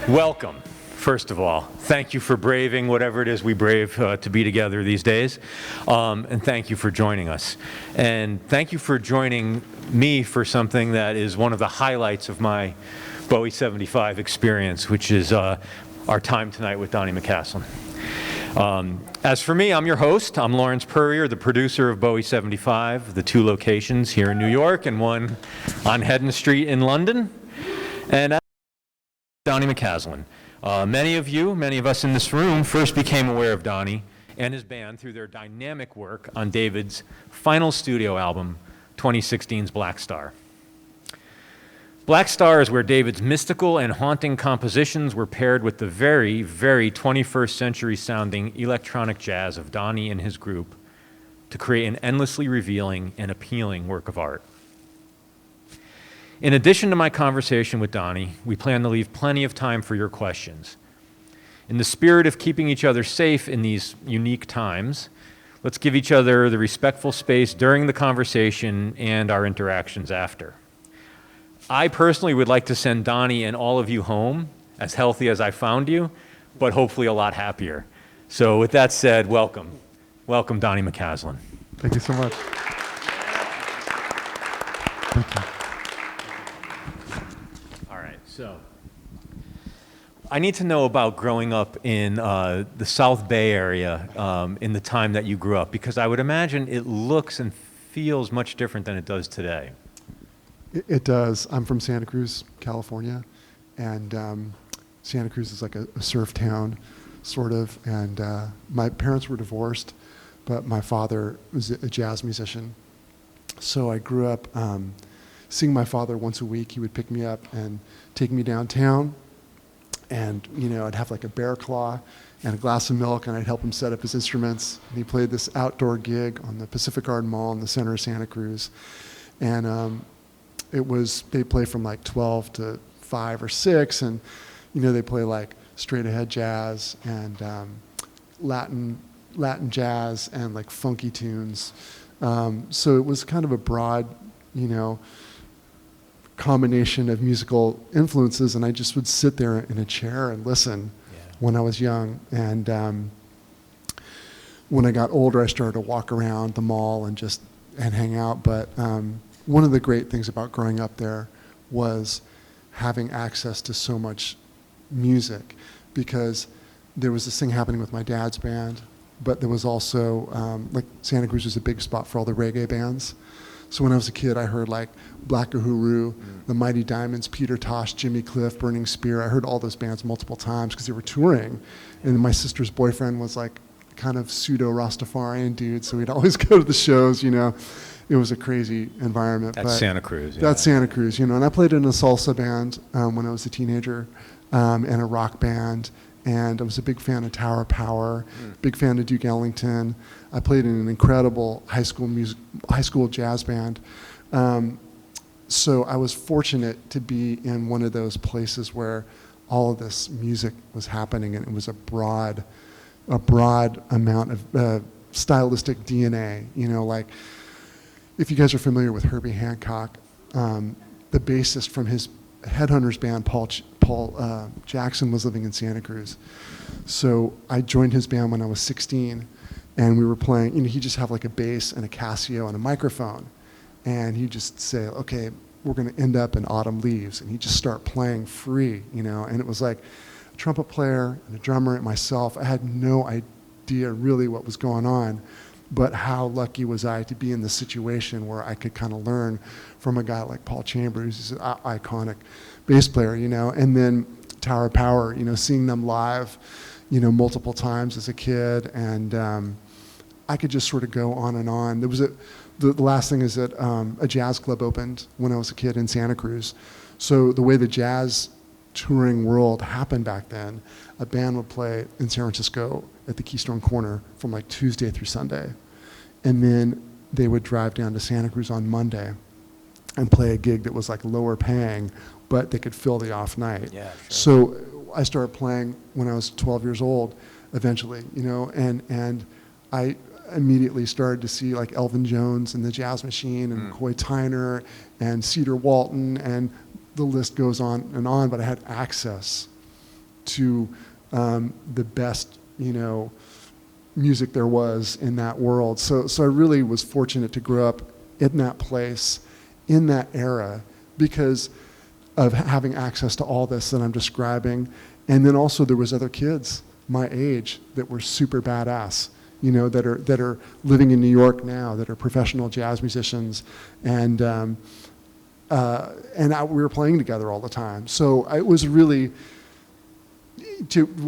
Welcome, first of all. Thank you for braving whatever it is we brave to be together these days. And thank you for joining us. And thank you for joining me for something that is one of the highlights of my Bowie75 experience, which is our time tonight with Donny McCaslin. As for me, I'm your host. I'm Lawrence Purrier, the producer of Bowie75, the 2 locations here in New York and one on Hedden Street in London. And Donny McCaslin. Many of us in this room first became aware of Donny and his band through their dynamic work on David's final studio album, 2016's Blackstar. Blackstar is where David's mystical and haunting compositions were paired with the very, very 21st century sounding electronic jazz of Donny and his group to create an endlessly revealing and appealing work of art. In addition to my conversation with Donny, we plan to leave plenty of time for your questions. In the spirit of keeping each other safe in these unique times, let's give each other the respectful space during the conversation and our interactions after. I personally would like to send Donny and all of you home as healthy as I found you, but hopefully a lot happier. So with that said, welcome. Welcome, Donny McCaslin. Thank you so much. Thank you. So, I need to know about growing up in the South Bay area in the time that you grew up, because I would imagine it looks and feels much different than it does today. It does. I'm from Santa Cruz, California, and Santa Cruz is like a surf town, sort of, and my parents were divorced, but my father was a jazz musician. So I grew up seeing my father once a week. He would pick me up and take me downtown, and I'd have like a bear claw and a glass of milk, and I'd help him set up his instruments. And he played this outdoor gig on the Pacific Garden Mall in the center of Santa Cruz, and they play from like 12 to 5 or 6, and they play like straight ahead jazz and Latin jazz and like funky tunes. So it was kind of a broad combination of musical influences, and I just would sit there in a chair and listen when I was young. And when I got older, I started to walk around the mall and hang out. But one of the great things about growing up there was having access to so much music, because there was this thing happening with my dad's band, but there was also like Santa Cruz was a big spot for all the reggae bands. So when I was a kid, I heard like Black Uhuru, the Mighty Diamonds, Peter Tosh, Jimmy Cliff, Burning Spear. I heard all those bands multiple times because they were touring. And my sister's boyfriend was like kind of pseudo Rastafarian dude, so we'd always go to the shows. It was a crazy environment. That's Santa Cruz. Yeah. That's Santa Cruz, and I played in a salsa band when I was a teenager, and a rock band. And I was a big fan of Tower Power, big fan of Duke Ellington. I played in an incredible high school jazz band. So I was fortunate to be in one of those places where all of this music was happening, and it was a broad amount of stylistic DNA. Like if you guys are familiar with Herbie Hancock, the bassist from his Headhunters band, Paul Jackson, was living in Santa Cruz. So I joined his band when I was 16, and we were playing, he'd just have like a bass and a Casio and a microphone, and he'd just say, okay, we're going to end up in Autumn Leaves, and he'd just start playing free, and it was like a trumpet player and a drummer and myself. I had no idea really what was going on, but how lucky was I to be in this situation where I could kind of learn from a guy like Paul Chambers, who's an iconic bass player, and then Tower Power, seeing them live, multiple times as a kid, and I could just sort of go on and on. There was the last thing is that a jazz club opened when I was a kid in Santa Cruz. So the way the jazz touring world happened back then, a band would play in San Francisco at the Keystone Corner from like Tuesday through Sunday, and then they would drive down to Santa Cruz on Monday and play a gig that was like lower paying, but they could fill the off night. Yeah, sure. So I started playing when I was 12 years old, eventually, and I immediately started to see like Elvin Jones and the Jazz Machine and McCoy Tyner and Cedar Walton, and the list goes on, but I had access to the best, music there was in that world. So I really was fortunate to grow up in that place, in that era, because of having access to all this that I'm describing. And then also there was other kids my age that were super badass, that are living in New York now, that are professional jazz musicians, and we were playing together all the time. So it was really,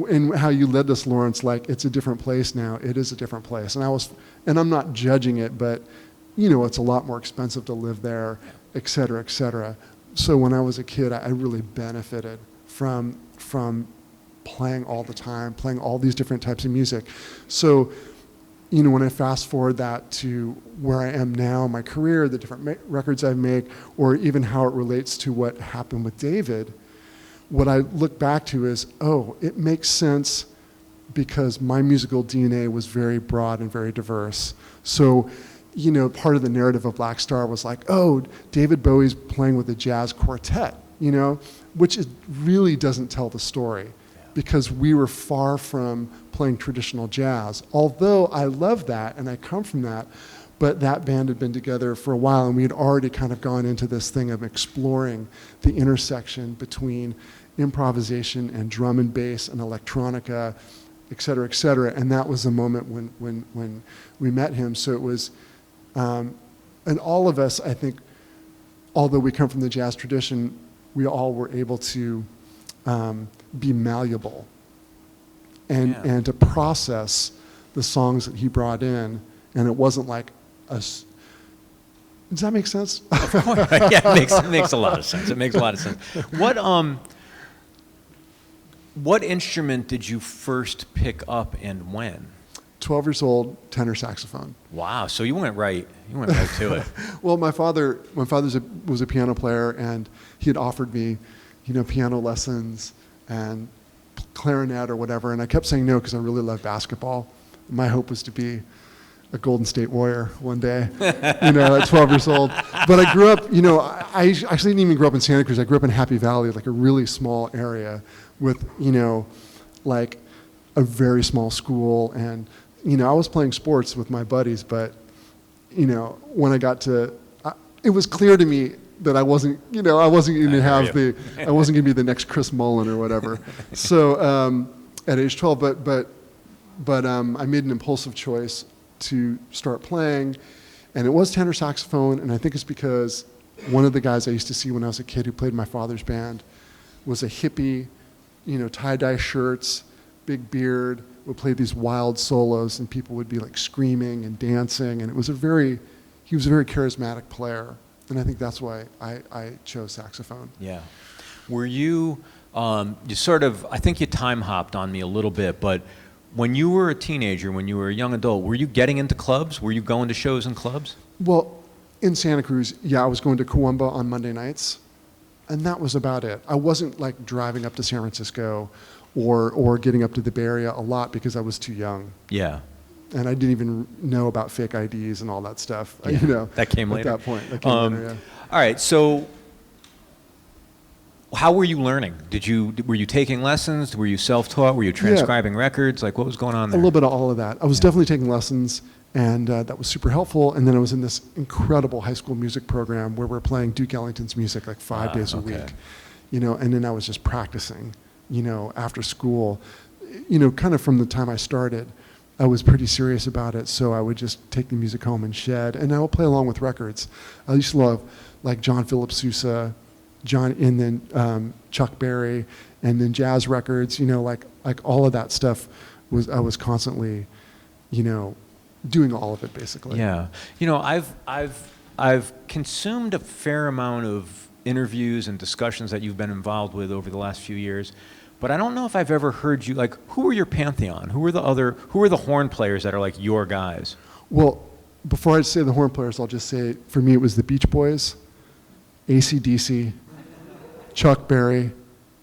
and how you led us, Lawrence, like it's a different place now. It is a different place, and I'm not judging it, but it's a lot more expensive to live there, et cetera, et cetera. So when I was a kid, I really benefited from playing all the time, playing all these different types of music. So, when I fast forward that to where I am now, my career, the different records I make, or even how it relates to what happened with David, what I look back to is, it makes sense because my musical DNA was very broad and very diverse. So, part of the narrative of Blackstar was like, David Bowie's playing with a jazz quartet, which really doesn't tell the story, because we were far from playing traditional jazz. Although I love that and I come from that, but that band had been together for a while and we had already kind of gone into this thing of exploring the intersection between improvisation and drum and bass and electronica, et cetera, et cetera. And that was the moment when we met him. So it was, and all of us, I think, although we come from the jazz tradition, we all were able to be malleable and to process the songs that he brought in, and it wasn't like us. Does that make sense? Of course. Yeah, it makes a lot of sense. It makes a lot of sense. What instrument did you first pick up and when? 12 years old, tenor saxophone. Wow, so you went right to it. Well, my father was a piano player, and he had offered me, piano lessons and clarinet or whatever, and I kept saying no because I really loved basketball. My hope was to be a Golden State Warrior one day, at 12 years old. But I grew up, I actually didn't even grow up in Santa Cruz. I grew up in Happy Valley, like a really small area with, like a very small school. And, I was playing sports with my buddies, but, when I got to, it was clear to me that I wasn't going to I wasn't going to be the next Chris Mullin or whatever. So at age 12, but I made an impulsive choice to start playing, and it was tenor saxophone. And I think it's because one of the guys I used to see when I was a kid who played in my father's band was a hippie, tie-dye shirts, big beard, would play these wild solos, and people would be like screaming and dancing, and he was a very charismatic player. And I think that's why I chose saxophone. Yeah. Were you, you sort of, I think you time hopped on me a little bit, but when you were a teenager, when you were a young adult, were you getting into clubs? Were you going to shows in clubs? Well, in Santa Cruz, I was going to Cahuamba on Monday nights, and that was about it. I wasn't like driving up to San Francisco or getting up to the Bay Area a lot because I was too young. Yeah. And I didn't even know about fake IDs and all that stuff. Yeah. That came later. At that point, that came later, yeah. All right, so how were you learning? Were you taking lessons? Were you self-taught? Were you transcribing records? Like, what was going on there? A little bit of all of that. I was definitely taking lessons, and that was super helpful. And then I was in this incredible high school music program where we're playing Duke Ellington's music like 5 days a week. And then I was just practicing, after school. Kind of from the time I started, I was pretty serious about it, so I would just take the music home and shed, and I would play along with records. I used to love like John Philip Sousa, and then Chuck Berry, and then jazz records. Like all of that stuff I was constantly, doing all of it basically. Yeah, I've consumed a fair amount of interviews and discussions that you've been involved with over the last few years. But I don't know if I've ever heard you, like, who are your pantheon? Who are the horn players that are like your guys? Well, before I say the horn players, I'll just say, for me, it was the Beach Boys, AC/DC, Chuck Berry,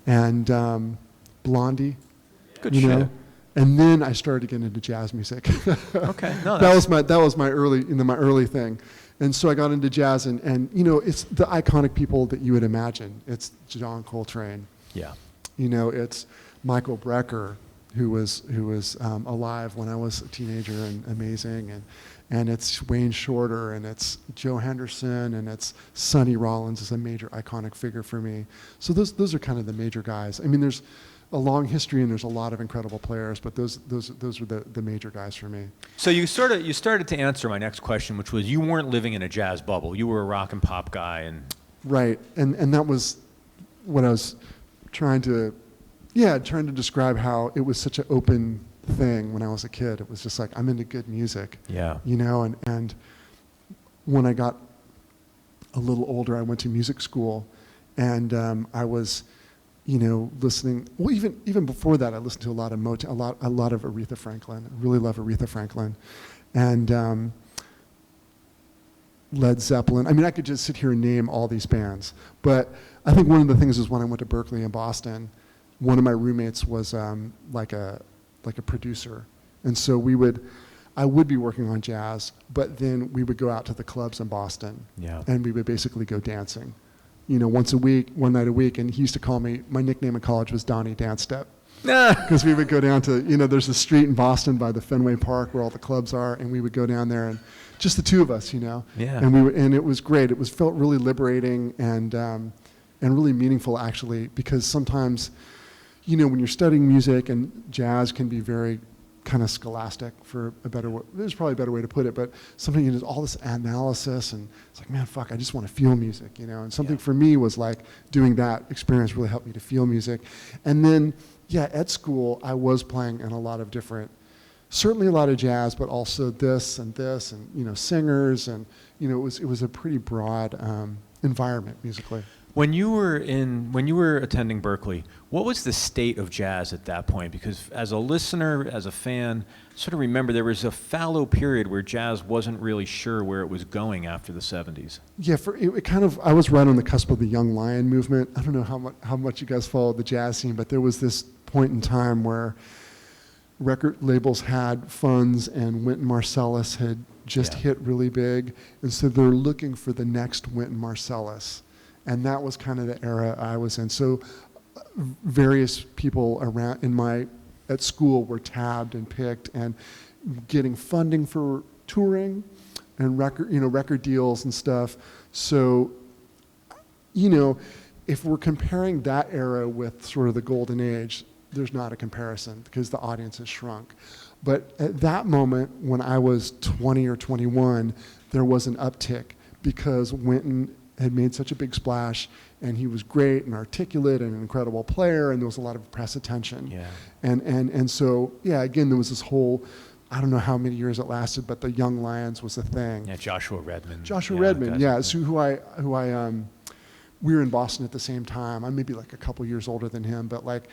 and Blondie. Good shit. And then I started getting into jazz music. Okay. No, that was my early thing. And so I got into jazz, and it's the iconic people that you would imagine. It's John Coltrane. Yeah. It's Michael Brecker, who was alive when I was a teenager and amazing, and it's Wayne Shorter, and it's Joe Henderson, and it's Sonny Rollins is a major iconic figure for me. So those are kind of the major guys. I mean, there's a long history and there's a lot of incredible players, but those were the major guys for me. So you started to answer my next question, which was you weren't living in a jazz bubble. You were a rock and pop guy, and Right, and that was what I was trying to describe, how it was such an open thing when I was a kid. It was just like, I'm into good music. Yeah. You know, and when I got a little older, I went to music school, and I was, you know, listening. Well, even before that, I listened to a lot of a lot of Aretha Franklin. I really love Aretha Franklin, and Led Zeppelin. I mean, I could just sit here and name all these bands, but I think one of the things is when I went to Berkeley in Boston, one of my roommates was like a producer, and so I would be working on jazz, but then we would go out to the clubs in Boston, and we would basically go dancing, you know, once a week, one night a week, and he used to call me, my nickname in college was Donnie Dance Step, because we would go down to, you know, there's a street in Boston by the Fenway Park where all the clubs are, and we would go down there, and just the two of us, you know, and it was great. It felt really liberating and really meaningful, actually, because sometimes, you know, when you're studying music, and jazz can be very kind of scholastic, for a better way. There's probably a better way to put it, but something, you know, all this analysis, and it's like, man, fuck, I just want to feel music, you know. And something for me was like doing that experience really helped me to feel music. And then, at school, I was playing in a lot of different, certainly a lot of jazz, but also this, and you know, singers, and you know, it was a pretty broad environment musically. When you were attending Berkeley, what was the state of jazz at that point? Because as a listener, as a fan, sort of remember there was a fallow period where jazz wasn't really sure where it was going after the 70s. Yeah, I was right on the cusp of the Young Lion movement. I don't know how much you guys followed the jazz scene, but there was this point in time where record labels had funds, and Wynton Marsalis had just hit really big, and so they're looking for the next Wynton Marsalis. And that was kind of the era I was in. So various people around at school were tabbed and picked, and getting funding for touring and record deals and stuff. So, you know, if we're comparing that era with sort of the golden age, there's not a comparison because the audience has shrunk. But at that moment, when I was 20 or 21, there was an uptick because Wynton had made such a big splash, and he was great and articulate and an incredible player, and there was a lot of press attention. And so, again, there was this whole, I don't know how many years it lasted, but the Young Lions was a thing. Yeah, Joshua Redman. So we were in Boston at the same time. I'm maybe like a couple years older than him, but like,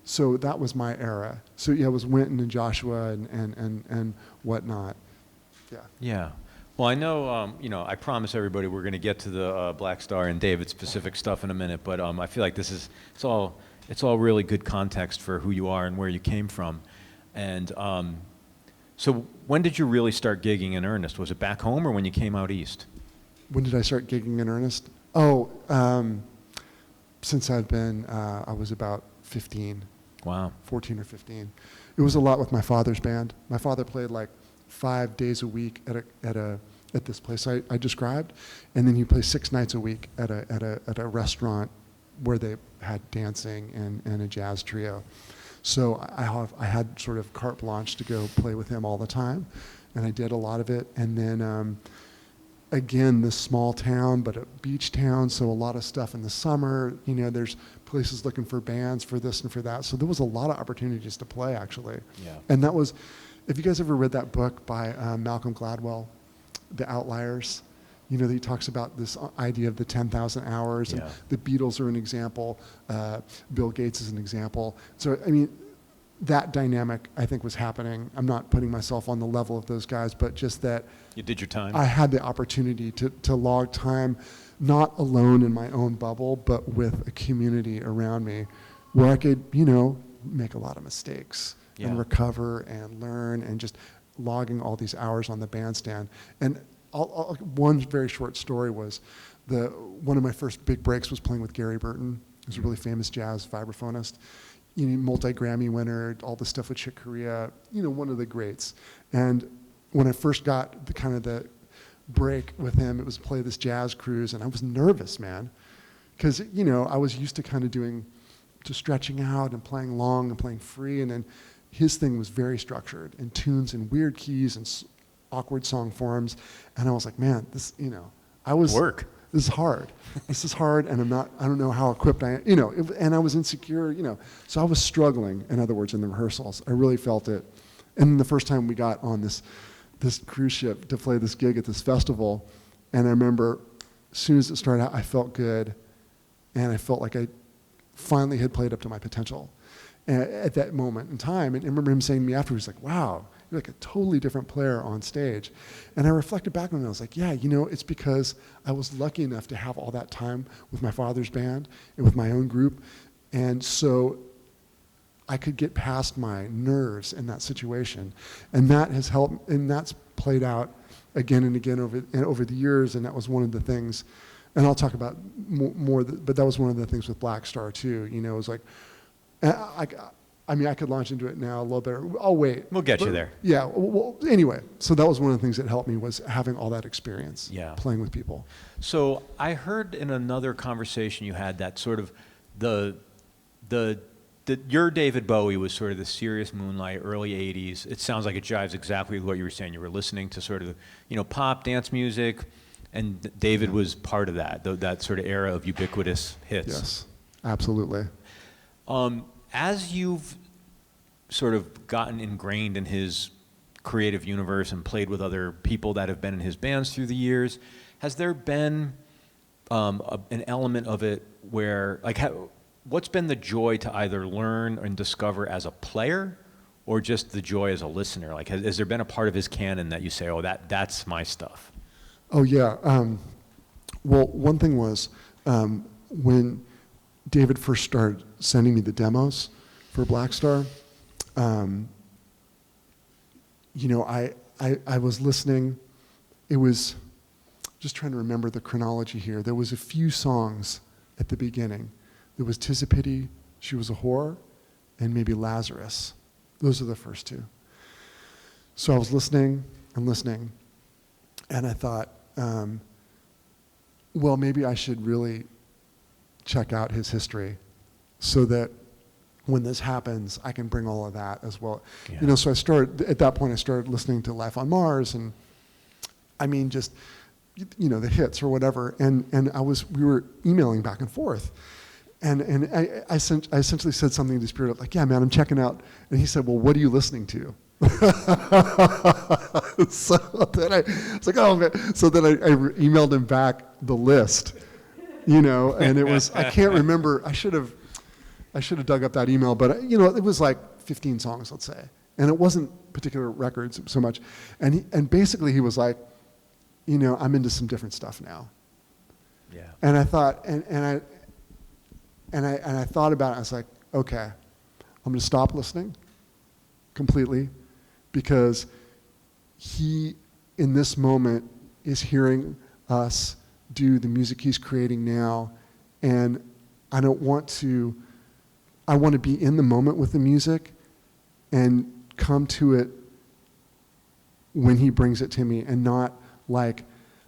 so that was my era. So it was Wynton and Joshua and whatnot. Yeah. Well, I know, you know, I promise everybody we're going to get to the Blackstar and David specific stuff in a minute, but I feel like it's all really good context for who you are and where you came from. And so when did you really start gigging in earnest? Was it back home or when you came out east? When did I start gigging in earnest? Since I was about 15. Wow. 14 or 15. It was a lot with my father's band. My father played like 5 days a week at this place I described, and then he plays 6 nights a week at a restaurant where they had dancing and a jazz trio. So I had sort of carte blanche to go play with him all the time, and I did a lot of it. And then again, this small town, but a beach town, so a lot of stuff in the summer. You know, there's places looking for bands for this and for that. So there was a lot of opportunities to play, actually. And that was. If you guys ever read that book by Malcolm Gladwell, The Outliers, you know, he talks about this idea of the 10,000 hours, and the Beatles are an example, Bill Gates is an example. So, I mean, that dynamic, I think, was happening. I'm not putting myself on the level of those guys, but just that you did your time. I had the opportunity to log time, not alone in my own bubble, but with a community around me where I could, you know, make a lot of mistakes. And recover and learn, and just logging all these hours on the bandstand. And one very short story was one of my first big breaks was playing with Gary Burton, who's a really famous jazz vibraphonist. multi-Grammy winner, all the stuff with Chick Corea, one of the greats. And when I first got the break with him, it was play this jazz cruise, and I was nervous, man, because I was used to kind of doing, to stretching out and playing long and playing free, and then his thing was very structured and tunes and weird keys and awkward song forms, and I was like, man, this, Work. This is hard. This is hard, and I don't know how equipped I am, and I was insecure, so I was struggling, in other words, in the rehearsals. I really felt it. And then the first time we got on this cruise ship to play this gig at this festival, and I remember as soon as it started out, I felt good, and I felt like I finally had played up to my potential at that moment in time. And I remember him saying to me afterwards, like, wow, you're like a totally different player on stage. And I reflected back on it, and I was like, yeah, it's because I was lucky enough to have all that time with my father's band and with my own group, and so I could get past my nerves in that situation. And that has helped, and that's played out again and again over the years, and that was one of the things, and I'll talk about more, but that was one of the things with Blackstar too. It was like, I could launch into it now a little bit. I'll wait. We'll get you there. Yeah, well, anyway, so that was one of the things that helped me, was having all that experience, playing with people. So I heard in another conversation you had that sort of your David Bowie was sort of the serious Moonlight, early 80s. It sounds like it jives exactly with what you were saying. You were listening to sort of, pop, dance music, and David was part of that sort of era of ubiquitous hits. Yes, absolutely. As you've sort of gotten ingrained in his creative universe and played with other people that have been in his bands through the years, has there been an element of it where, what's been the joy to either learn and discover as a player, or just the joy as a listener? Has there been a part of his canon that you say, oh, that's my stuff? Oh, yeah. Well, one thing was when David first started sending me the demos for Blackstar, I was listening. It was, just trying to remember the chronology here. There was a few songs at the beginning. There was "'Tis a Pity She Was a Whore" and maybe "Lazarus." Those are the first two. So I was listening and listening, and I thought, well, maybe I should really check out his history so that when this happens, I can bring all of that as well. Yeah. So at that point, I started listening to Life on Mars, and just, the hits or whatever. And we were emailing back and forth. And I essentially said something to the spirit of like, yeah, man, I'm checking out. And he said, well, what are you listening to? So then I was like, oh, man. So then I emailed him back the list, and it was, I can't remember. I should have dug up that email, but it was like 15 songs, let's say. And it wasn't particular records so much. And basically he was like, I'm into some different stuff now. Yeah. And I thought, and I thought about it. I was like, okay, I'm going to stop listening completely, because he, in this moment, is hearing us do the music he's creating now, and I want to be in the moment with the music and come to it when he brings it to me, and not like,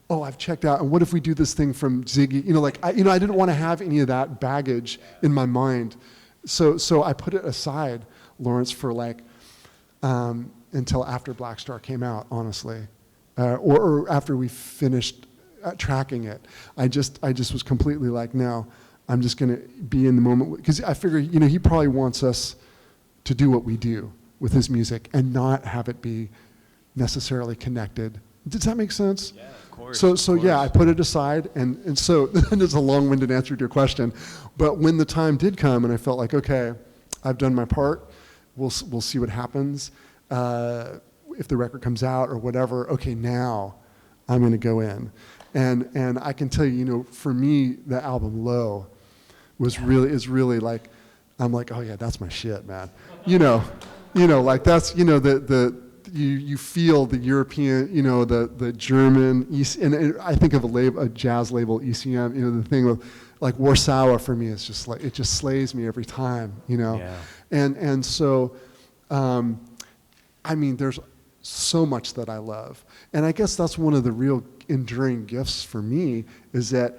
oh, I've checked out, and what if we do this thing from Ziggy? I didn't want to have any of that baggage in my mind. So I put it aside, Lawrence, for until after Blackstar came out, honestly, or after we finished tracking it. I just was completely like, no, I'm just going to be in the moment, because I figure, he probably wants us to do what we do with his music and not have it be necessarily connected. Does that make sense? Yeah, of course. So yeah, I put it aside, and so there's a long-winded answer to your question, but when the time did come and I felt like, okay, I've done my part, we'll see what happens. If the record comes out or whatever, okay, now I'm going to go in. And I can tell you, for me, the album Low is really like, I'm like, oh yeah, that's my shit, man. Like that's, you feel the European, the German, and I think of a jazz label, ECM, the thing with like Warsaw for me is just like, it just slays me every time, you know? Yeah. And so, I mean, there's so much that I love. And I guess that's one of the real enduring gifts for me is that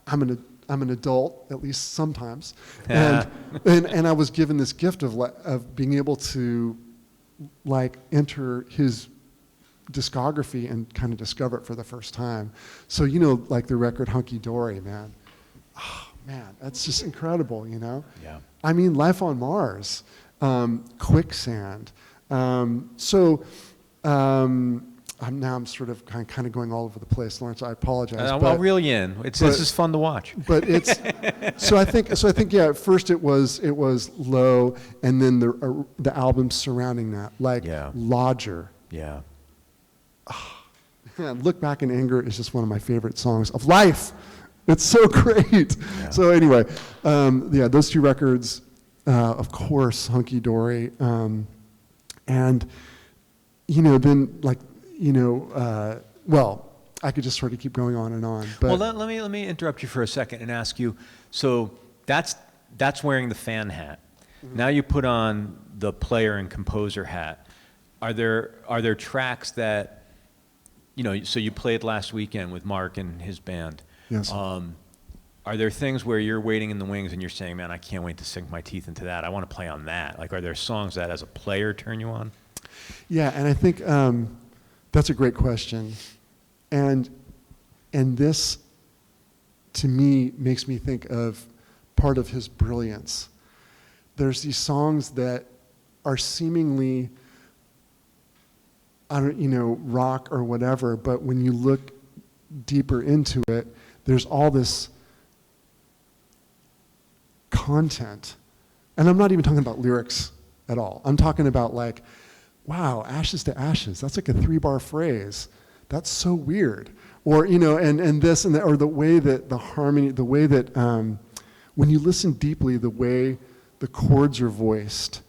I'm an adult, at least sometimes. And I was given this gift of being able to like enter his discography and kind of discover it for the first time. So, you know, like the record Hunky Dory, man. Oh, man, that's just incredible, you know? Yeah. I mean, Life on Mars, Quicksand. I'm sort of kind of going all over the place, Lawrence. I apologize. I'll reel you in. This is fun to watch. But it's so I think yeah. At first it was Low, and then the albums surrounding that, like Lodger. Yeah. Oh, man, Look Back in Anger is just one of my favorite songs of life. It's so great. Yeah. So anyway, yeah, those two records, of course, Hunky Dory, and you know, then like. You know, well, I could just sort of keep going on and on. But well, let me interrupt you for a second and ask you. So that's wearing the fan hat. Mm-hmm. Now you put on the player and composer hat. Are there tracks that, you know? So you played last weekend with Mark and his band. Yes. Are there things where you're waiting in the wings and you're saying, "Man, I can't wait to sink my teeth into that. I want to play on that." Like, are there songs that, as a player, turn you on? Yeah, and I think. That's a great question. And this, to me, makes me think of part of his brilliance. There's these songs that are seemingly, rock or whatever, but when you look deeper into it, there's all this content. And I'm not even talking about lyrics at all. I'm talking about like, wow, Ashes to Ashes, that's like a 3-bar phrase. That's so weird. Or, you know, and this and that, or the way that the harmony, the way that when you listen deeply, the way the chords are voiced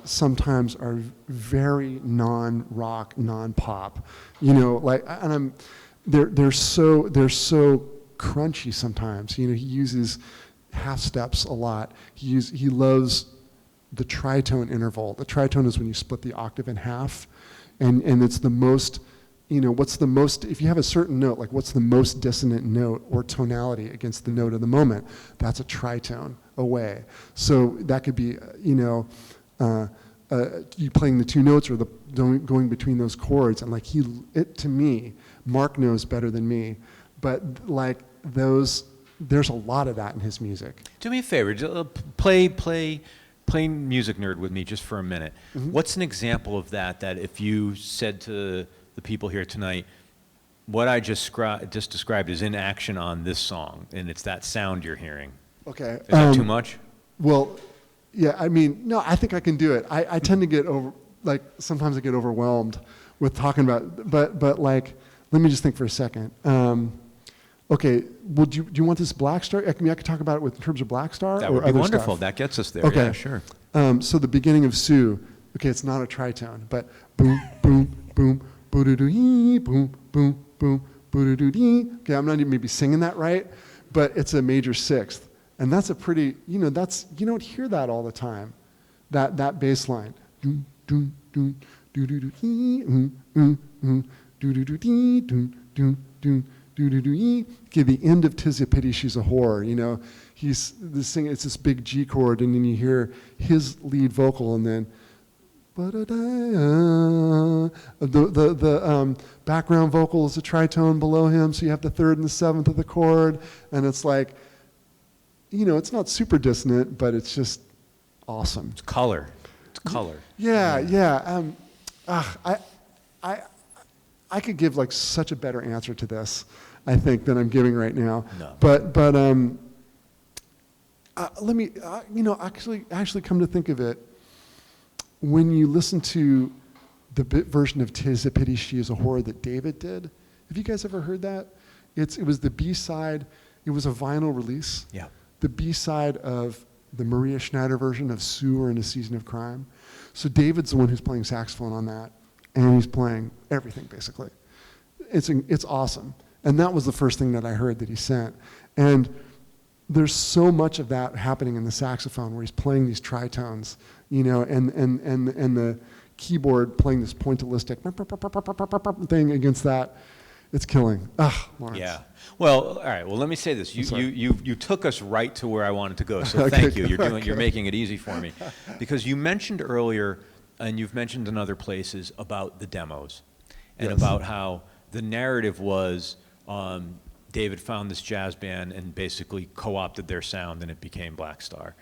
sometimes are very non-rock, non-pop. You know, like, and they're so crunchy sometimes. You know, he uses half steps a lot. He loves the tritone interval. The tritone is when you split the octave in half, and it's the most, you know, what's the most, if you have a certain note, like what's the most dissonant note or tonality against the note of the moment, that's a tritone away. So that could be, you know, you playing the two notes or going between those chords, and like to me, Mark knows better than me, but like there's a lot of that in his music. Do me a favor, play Music Nerd with me just for a minute. Mm-hmm. What's an example of that if you said to the people here tonight, what I just described is in action on this song, and it's that sound you're hearing? Okay. Is that too much? Well, yeah, I mean, no, I think I can do it. I tend to get sometimes I get overwhelmed with talking about, but like, let me just think for a second. Okay, well, do you want this Blackstar? I mean, I could talk about it in terms of Blackstar. That would be wonderful. Stuff. That gets us there. Okay. Yeah, sure. So the beginning of Sue, okay, it's not a tritone, but boom, boom, boom, boo-doo-doo-dee, boom, boom, boom, boo-doo-doo-dee. Okay, I'm not even maybe singing that right, but it's a major sixth. And that's a pretty, you know, you don't hear that all the time, that bass line. Doom, doom, doom, doo-doo-doo-dee, doo-doo-doo-dee, doom, doom, doom. Okay, the end of 'Tis a Pity She's a Whore, you know, it's this big G chord, and then you hear his lead vocal, and then the background vocal is a tritone below him, so you have the third and the seventh of the chord, and it's like, you know, it's not super dissonant, but it's just awesome. It's color. Yeah. I could give like such a better answer to this, I think, than I'm giving right now. No. But let me, you know, actually come to think of it, when you listen to the version of 'Tis a Pity She is a Whore that David did, have you guys ever heard that? It was the B-side, it was a vinyl release. Yeah. The B-side of the Maria Schneider version of Sue or In a Season of Crime. So David's the one who's playing saxophone on that, and he's playing everything basically. It's awesome. And that was the first thing that I heard that he sent. And there's so much of that happening in the saxophone where he's playing these tritones, you know, and the keyboard playing this pointillistic thing against that. It's killing. Lawrence. Yeah. Well, all right. Well, let me say this. You took us right to where I wanted to go. So Okay, thank you. You're okay. making it easy for me, because you mentioned earlier, and you've mentioned in other places about the demos, and Yes. about how the narrative was David found this jazz band and basically co-opted their sound, and it became Blackstar.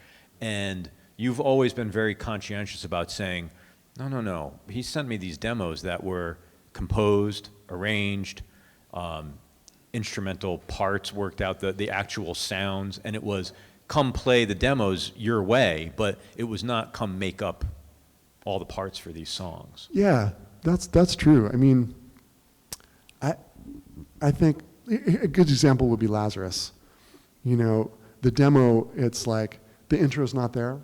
And you've always been very conscientious about saying, no. He sent me these demos that were composed, arranged, instrumental parts worked out, the actual sounds, and it was come play the demos your way, but it was not come make up all the parts for these songs. Yeah, that's true. I mean, I think a good example would be Lazarus. You know, the demo, it's like the intro's not there.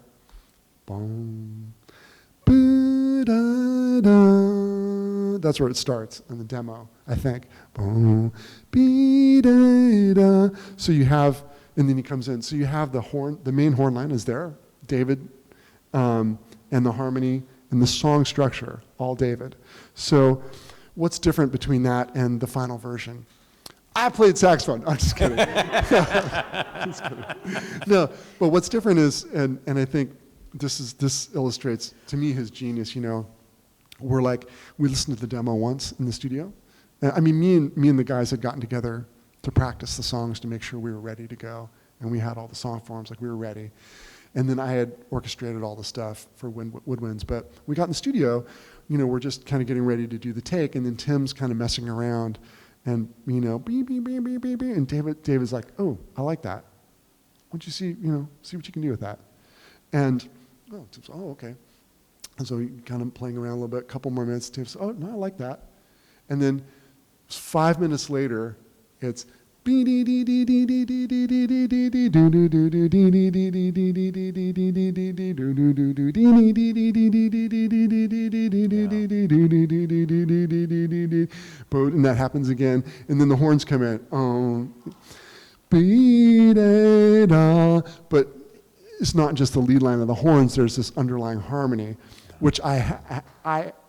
Boom, ba-da-da. That's where it starts in the demo, I think. Boom, be-da-da. So you have, and then he comes in. So you have the horn, the main horn line is there, David, and the harmony and the song structure, all David. So what's different between that and the final version? I played saxophone. I'm just kidding. Just kidding. No, but what's different is, and I think this illustrates to me his genius. You know, we listened to the demo once in the studio. I mean, me and the guys had gotten together to practice the songs to make sure we were ready to go, and we had all the song forms, like we were ready. And then I had orchestrated all the stuff for Woodwinds. But we got in the studio, you know, we're just kind of getting ready to do the take, and then Tim's kind of messing around, and, you know, beep, beep, beep, beep, beep, beep, and David's like, oh, I like that. Why don't you see what you can do with that? And, Tim's, okay. And so he kind of playing around a little bit, a couple more minutes, Tim's, oh, no, I like that. And then 5 minutes later, it's boat, and that happens again, and then the horns come in. But it's not just the lead line of the horns. There's this underlying harmony, which I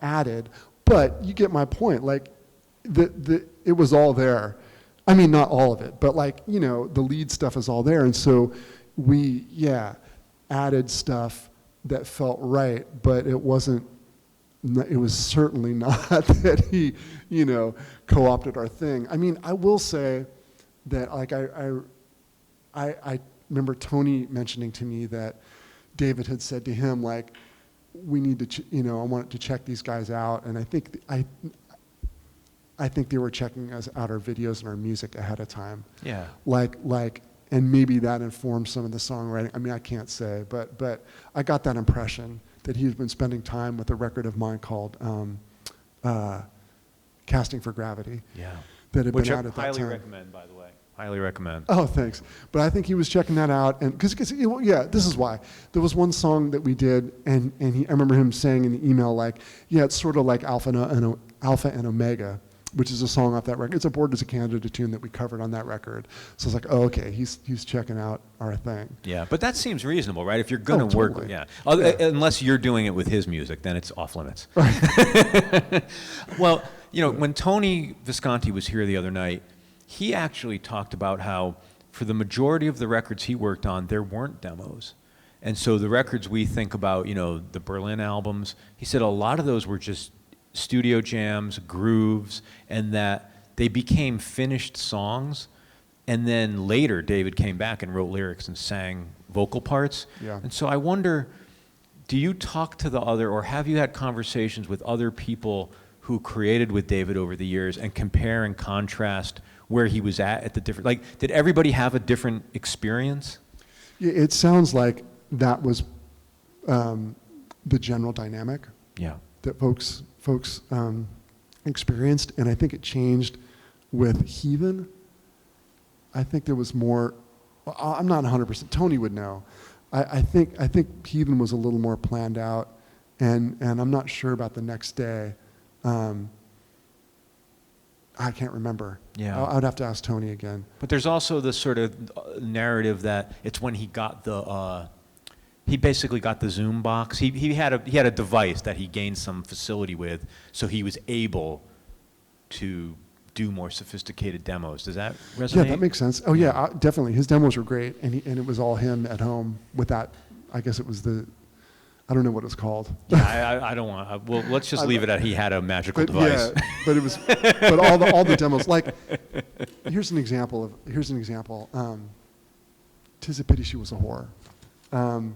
added. But you get my point. Like, it was all there. I mean, not all of it, but like, you know, the lead stuff is all there. And so we, added stuff that felt right, but it was certainly not that he, you know, co-opted our thing. I mean, I will say that, like, I remember Tony mentioning to me that David had said to him, like, we need to, I wanted to check these guys out. And I think they were checking us out our videos and our music ahead of time. Yeah. And maybe that informed some of the songwriting. I mean, I can't say, but I got that impression that he's been spending time with a record of mine called Casting for Gravity. Yeah. That had Which been I out at that highly time. recommend, by the way. Highly recommend. Oh, thanks. But I think he was checking that out, and because this is why. There was one song that we did, and I remember him saying in the email, like, it's sort of like Alpha and Omega, which is a song off that record. It's a Board as a Candidate tune that we covered on that record. So I was like, oh, okay, he's checking out our thing. Yeah, but that seems reasonable, right? If you're going to work, totally. Unless you're doing it with his music, then it's off limits. Right. Well, when Tony Visconti was here the other night, he actually talked about how for the majority of the records he worked on, there weren't demos. And so the records we think about, the Berlin albums, he said a lot of those were just studio jams, grooves, and that they became finished songs. And then later, David came back and wrote lyrics and sang vocal parts. Yeah. And so I wonder, do you talk to or have you had conversations with other people who created with David over the years and compare and contrast where he was at the different, did everybody have a different experience? Yeah, it sounds like that was the general dynamic. Yeah. That folks experienced, and I think it changed with Heathen. I think there was more. I'm not 100%. Tony would know. I think Heathen was a little more planned out, and I'm not sure about the next day. I can't remember. Yeah. I'd have to ask Tony again. But there's also the sort of narrative that it's when he got the, he basically got the Zoom box. He had a device that he gained some facility with, so he was able to do more sophisticated demos. Does that resonate? Yeah, that makes sense. Oh yeah, definitely. His demos were great, and it was all him at home with that. I guess it was I don't know what it's called. Yeah, I don't want. Well, let's just leave it at he had a magical device. Yeah, but it was, but all the demos. Like, here's an example. "'Tis a Pity She Was a Whore," and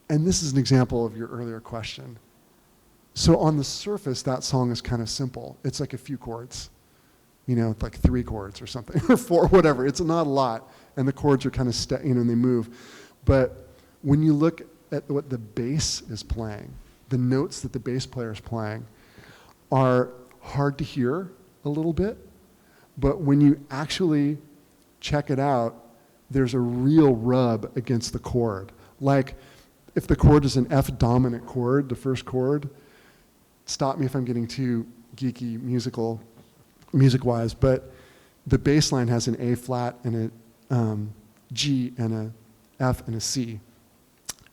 this is an example of your earlier question. So on the surface, that song is kind of simple. It's like a few chords, like 3 chords or something, or 4, whatever. It's not a lot, and the chords are kind of and they move. But when you look at what the bass is playing, the notes that the bass player is playing are hard to hear a little bit, but when you actually check it out, there's a real rub against the chord. Like, if the chord is an F dominant chord, the first chord, stop me if I'm getting too geeky music-wise, but the bass line has an A flat and a G and a F and a C.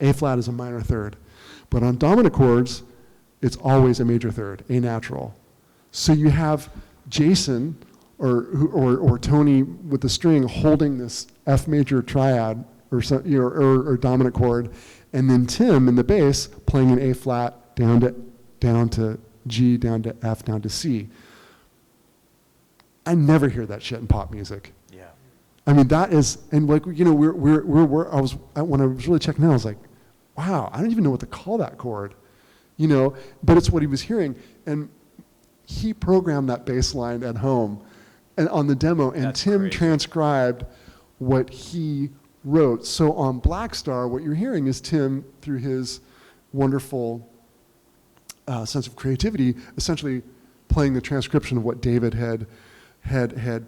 A flat is a minor third. But on dominant chords, it's always a major third, A natural. So you have Jason or Tony with the string holding this F major triad or dominant chord, and then Tim in the bass playing an A flat down to G, down to F, down to C. I never hear that shit in pop music. Yeah. I mean, that is, and like, when I was really checking out, I was like, wow, I don't even know what to call that chord, but it's what he was hearing. And he programmed that bass line at home and on the demo, and That's Tim crazy. transcribed what he wrote. So on Blackstar, what you're hearing is Tim, through his wonderful sense of creativity, essentially playing the transcription of what David had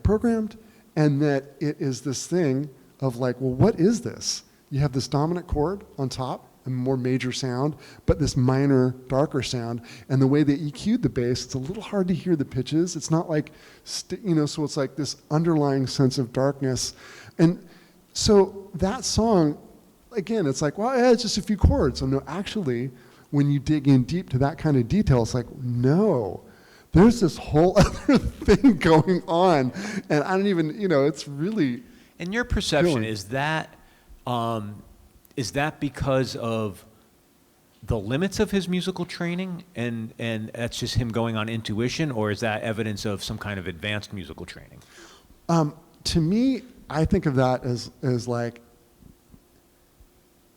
programmed, and that it is this thing of like, well, what is this? You have this dominant chord on top, a more major sound, but this minor, darker sound, and the way they EQ'd the bass, it's a little hard to hear the pitches. It's not like, so it's like this underlying sense of darkness. And so that song, again, it's like, well, yeah, it's just a few chords. So no, actually, when you dig in deep to that kind of detail, it's like, no, there's this whole other thing going on. And I don't even, it's really... In your perception, Really? is that because of the limits of his musical training, and that's just him going on intuition, or is that evidence of some kind of advanced musical training? To me, I think of that as like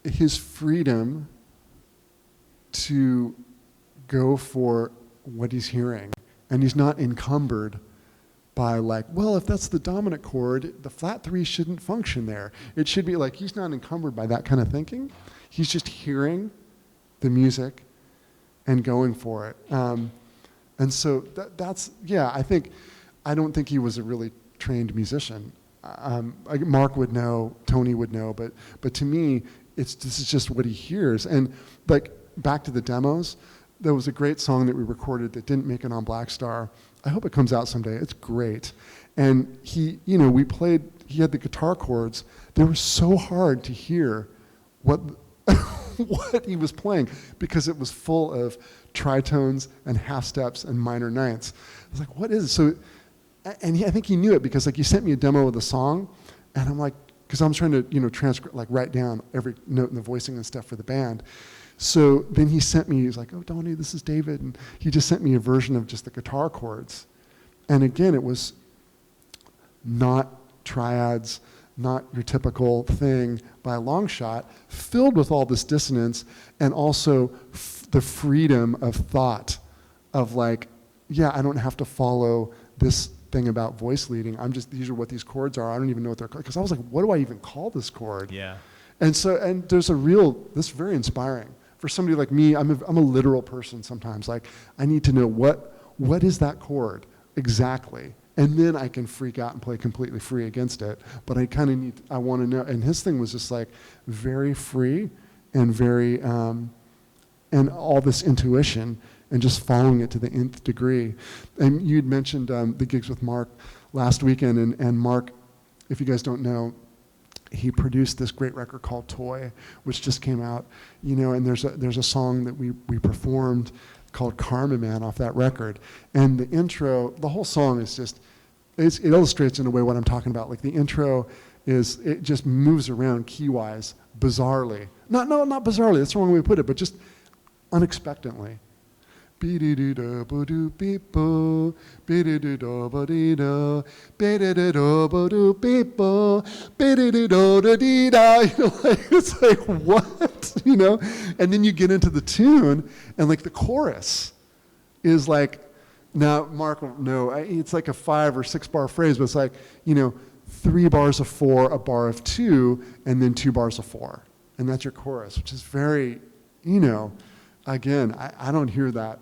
his freedom to go for what he's hearing, and he's not encumbered by like, well, if that's the dominant chord, the flat 3 shouldn't function there. It should be like, he's not encumbered by that kind of thinking. He's just hearing the music and going for it. And so that's, I don't think he was a really trained musician. Mark would know, Tony would know, but to me, this is just what he hears. And like, back to the demos, there was a great song that we recorded that didn't make it on Blackstar. I hope it comes out someday. It's great. And he had the guitar chords. They were so hard to hear what what he was playing, because it was full of tritones and half steps and minor ninths. I was like, what is it? So, and I think he knew it, because like, he sent me a demo of the song, and I'm like, because I'm trying to transcribe, like write down every note in the voicing and stuff for the band. So then he's like, oh, Donny, this is David. And he just sent me a version of just the guitar chords. And again, it was not triads, not your typical thing by a long shot, filled with all this dissonance, and also the freedom of thought of like, yeah, I don't have to follow this thing about voice leading. These are what these chords are. I don't even know what they're called. Because I was like, what do I even call this chord? Yeah. And there's this is very inspiring. For somebody like me, I'm a literal person sometimes. Like, I need to know what is that chord exactly, and then I can freak out and play completely free against it. But I want to know. And his thing was just like very free and very, and all this intuition. and just following it to the nth degree. And you'd mentioned the gigs with Mark last weekend, and Mark, if you guys don't know, he produced this great record called Toy, which just came out, and there's a song that we performed called Karma Man off that record. And the intro, the whole song is just, it illustrates in a way what I'm talking about. Like the intro it just moves around key-wise, bizarrely. Not bizarrely, that's the wrong way to put it, but just unexpectedly. Be-do-do-do-bo-do-beep-bo, be-do-do-do-bo-dee-do, be-do-do-do-bo-do-beep-bo, be-do-do-do-do-dee-da. It's like, what? And then you get into the tune, and like the chorus is like, now Mark will know, it's like a 5 or 6 bar phrase, but it's like, 3 bars of 4, a bar of 2, and then 2 bars of 4. And that's your chorus, which is very, again, I don't hear that.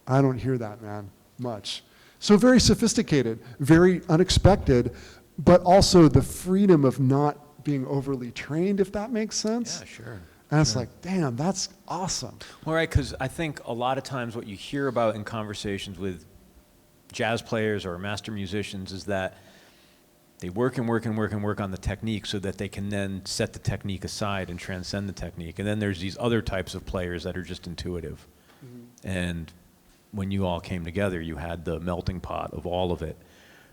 I don't hear that, man, much. So very sophisticated, very unexpected, but also the freedom of not being overly trained, if that makes sense. Yeah, sure. And it's like, damn, that's awesome. Well, right, because I think a lot of times what you hear about in conversations with jazz players or master musicians is that they work and work and work and work on the technique so that they can then set the technique aside and transcend the technique. And then there's these other types of players that are just intuitive. Mm-hmm. And when you all came together, you had the melting pot of all of it.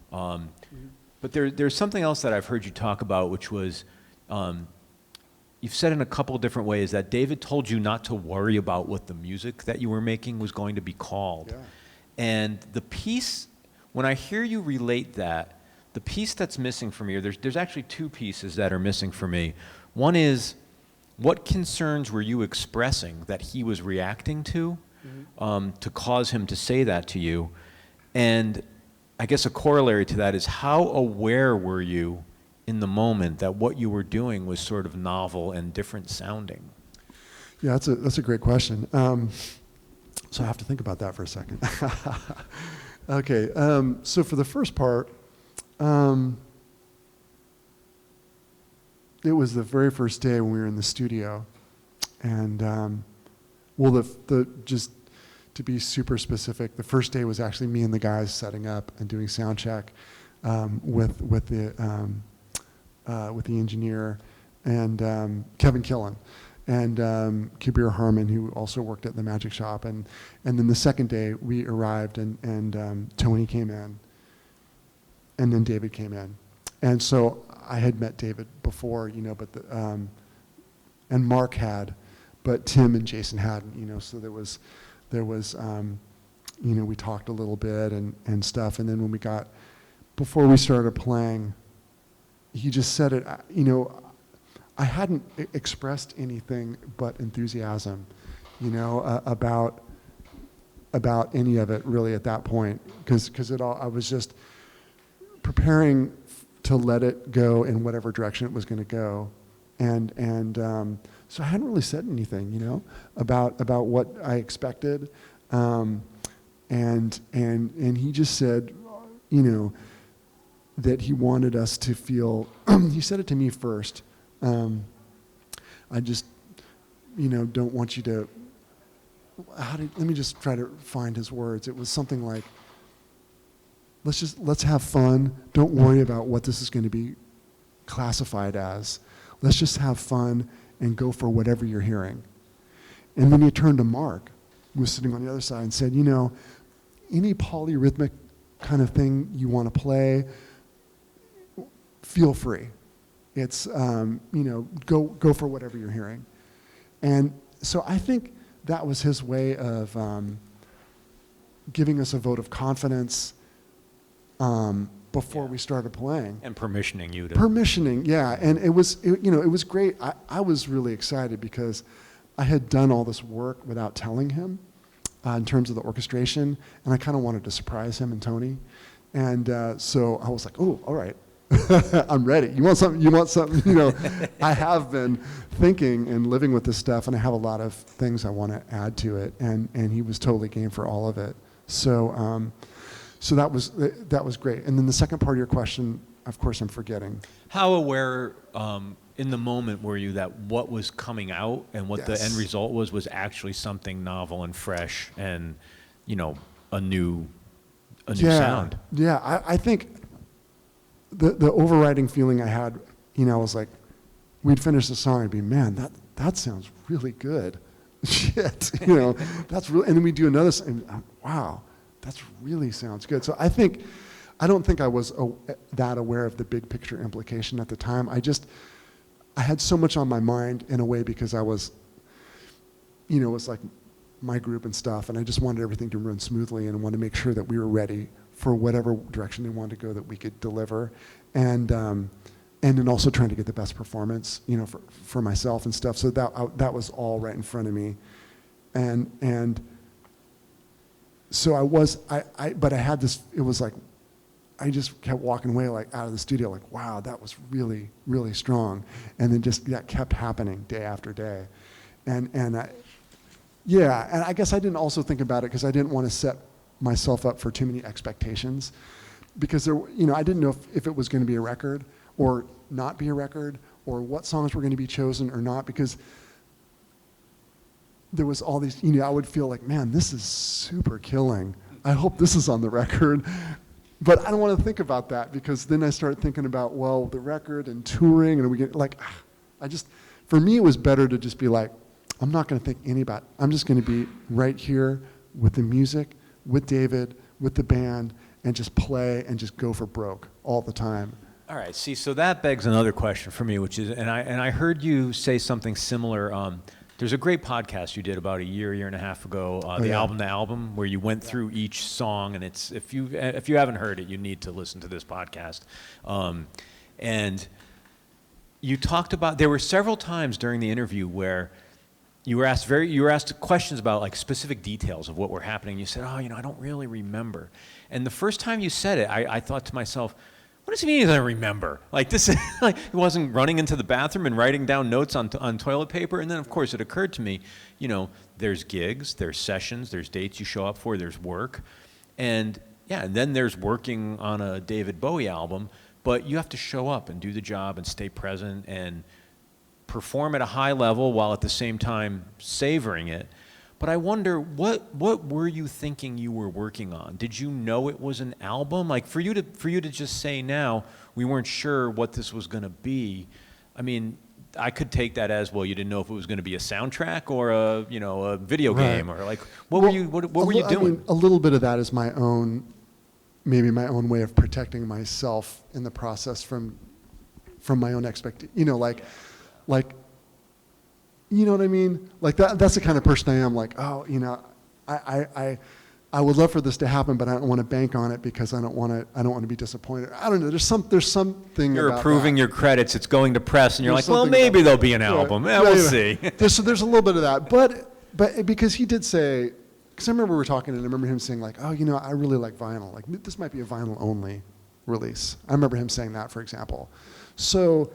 But there's something else that I've heard you talk about, which was, you've said in a couple of different ways that David told you not to worry about what the music that you were making was going to be called. Yeah. And the piece, when I hear you relate that, the piece that's missing for me, or there's actually 2 pieces that are missing for me. One is, what concerns were you expressing that he was reacting to, to cause him to say that to you? And I guess a corollary to that is, how aware were you in the moment that what you were doing was sort of novel and different sounding? Yeah, that's a great question. So I have to think about that for a second. Okay, so for the first part, it was the very first day when we were in the studio, and just to be super specific, the first day was actually me and the guys setting up and doing sound check with the engineer and Kevin Killen and Kabir Harmon, who also worked at the Magic Shop, and then the second day we arrived and Tony came in. And then David came in. And so I had met David before, but and Mark had, but Tim and Jason hadn't, so there was, we talked a little bit and stuff. And then before we started playing, he just said it, I hadn't expressed anything but enthusiasm, about any of it really at that point. Because I was just preparing to let it go in whatever direction it was going to go, and so I hadn't really said anything, about what I expected, and he just said, that he wanted us to feel. He said it to me first. I just, don't want you to. Let me just try to find his words. It was something like, let's have fun. Don't worry about what this is going to be classified as. Let's just have fun and go for whatever you're hearing. And then he turned to Mark, who was sitting on the other side, and said, any polyrhythmic kind of thing you want to play, feel free. It's, go for whatever you're hearing. And so I think that was his way of giving us a vote of confidence before we started playing. And permissioning you to. Permissioning, yeah. And it was great. I was really excited because I had done all this work without telling him in terms of the orchestration, and I kind of wanted to surprise him and Tony. And so I was like, oh, all right. I'm ready. You want something, I have been thinking and living with this stuff, and I have a lot of things I want to add to it, and he was totally game for all of it. So so that was great. And then the second part of your question, of course, I'm forgetting. How aware, in the moment were you that what was coming out and what the end result was actually something novel and fresh and, you know, a new sound? Yeah, I think the overriding feeling I had, you know, was like, we'd finish the song and be, man, that sounds really good. Shit, you know, that's really, and then we do another, and wow, that's really sounds good. So I don't think I was that aware of the big picture implication at the time. I had so much on my mind in a way because I was, you know, it was like my group and stuff, and I just wanted everything to run smoothly and wanted to make sure that we were ready for whatever direction they wanted to go, that we could deliver, and then also trying to get the best performance, you know, for myself and stuff. So that was all right in front of me, and so but I had this. It was like I just kept walking away like out of the studio like, wow, that was really, really strong, and then just that kept happening day after day, and I guess I didn't also think about it because I didn't want to set myself up for too many expectations, because there, you know, I didn't know if it was going to be a record or not be a record, or what songs were going to be chosen or not, because there was all these, you know, I would feel like, man, this is super killing. I hope this is on the record. But I don't want to think about that, because then I start thinking about, well, the record and touring, and we get like, for me, it was better to just be like, I'm not going to think I'm just going to be right here with the music, with David, with the band, and just play and just go for broke all the time. All right. See, so that begs another question for me, which is, and I heard you say something similar. There's a great podcast you did about a year and a half ago, Album to Album, where you went through each song, and it's if you haven't heard it, you need to listen to this podcast. And you talked about, there were several times during the interview where you were asked questions about like specific details of what were happening. You said, I don't really remember. And the first time you said it, I thought to myself, what does he mean he doesn't remember? Like this, like he wasn't running into the bathroom and writing down notes on toilet paper. And then of course it occurred to me, you know, there's gigs, there's sessions, there's dates you show up for, there's work. And then there's working on a David Bowie album, but you have to show up and do the job and stay present and perform at a high level while at the same time savoring it. But I wonder, what were you thinking you were working on? Did you know it was an album? Like for you to just say now, we weren't sure what this was going to be. I mean, I could take that as, well, you didn't know if it was going to be a soundtrack or a video game, or like what were you doing? I mean, a little bit of that is maybe my own way of protecting myself in the process from my own expectations. You know, like. You know what I mean? Like that's the kind of person I am. Like, I would love for this to happen, but I don't want to bank on it because I don't want to be disappointed. I don't know. There's something. You're about approving that. your credits. It's going to press, and you're like, well, maybe there'll be an album. Yeah, we'll see. There's a little bit of that, but because he did say, because I remember we were talking, and I remember him saying like, I really like vinyl. Like this might be a vinyl only release. I remember him saying that, for example. So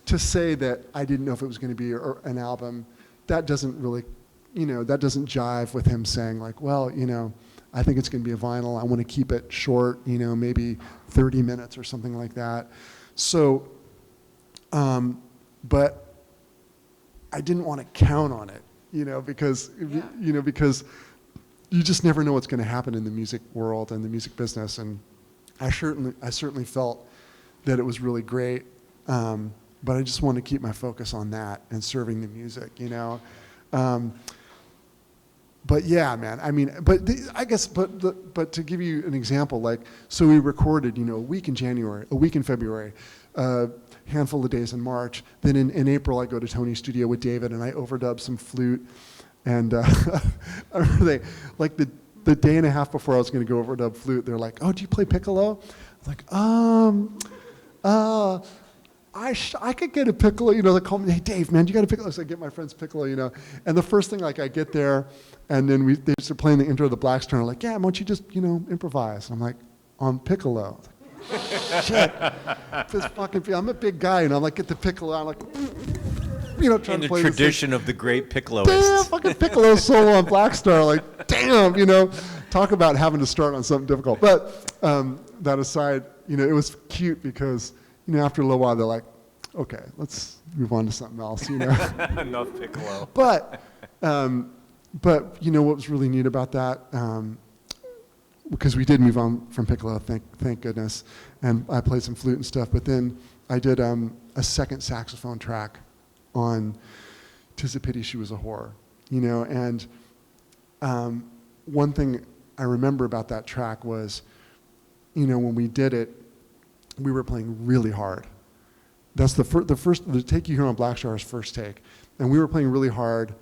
to say that I didn't know if it was going to be an album, that doesn't really, that doesn't jive with him saying like, well, I think it's going to be a vinyl. I want to keep it short, maybe 30 minutes or something like that. So, but I didn't want to count on it, because you just never know what's going to happen in the music world and the music business. And I certainly felt that it was really great. But I just want to keep my focus on that and serving the music, But yeah, man. I mean, but to give you an example, like, so we recorded, a week in January, a week in February, a handful of days in March. Then in April, I go to Tony's studio with David and I overdub some flute. And I remember the day and a half before I was going to go overdub flute, they're like, "Oh, do you play piccolo?" I was like, I could get a piccolo, they call me, "Hey Dave, man, you got a piccolo?" So I get my friend's piccolo, and the first thing, like, I get there, and then they start playing the intro of the Blackstar, and I'm like, "Yeah, why don't you just, improvise?" And I'm like, "On piccolo." Like, shit, this fucking, I'm a big guy, I'm like, get the piccolo, I'm like, trying to play in the tradition of the great piccoloist. Damn, fucking piccolo solo on Blackstar, like, damn, talk about having to start on something difficult. But that aside, it was cute because, after a little while, they're like, Okay, let's move on to something else, you know. Enough piccolo. But you know what was really neat about that? Because we did move on from piccolo, thank goodness, and I played some flute and stuff. But then I did a second saxophone track on "'Tis a Pity She Was a Whore," you know. And one thing I remember about that track was, you know, when we did it, we were playing really hard. That's the take you hear on Blackstar's first take, and we were playing really hard,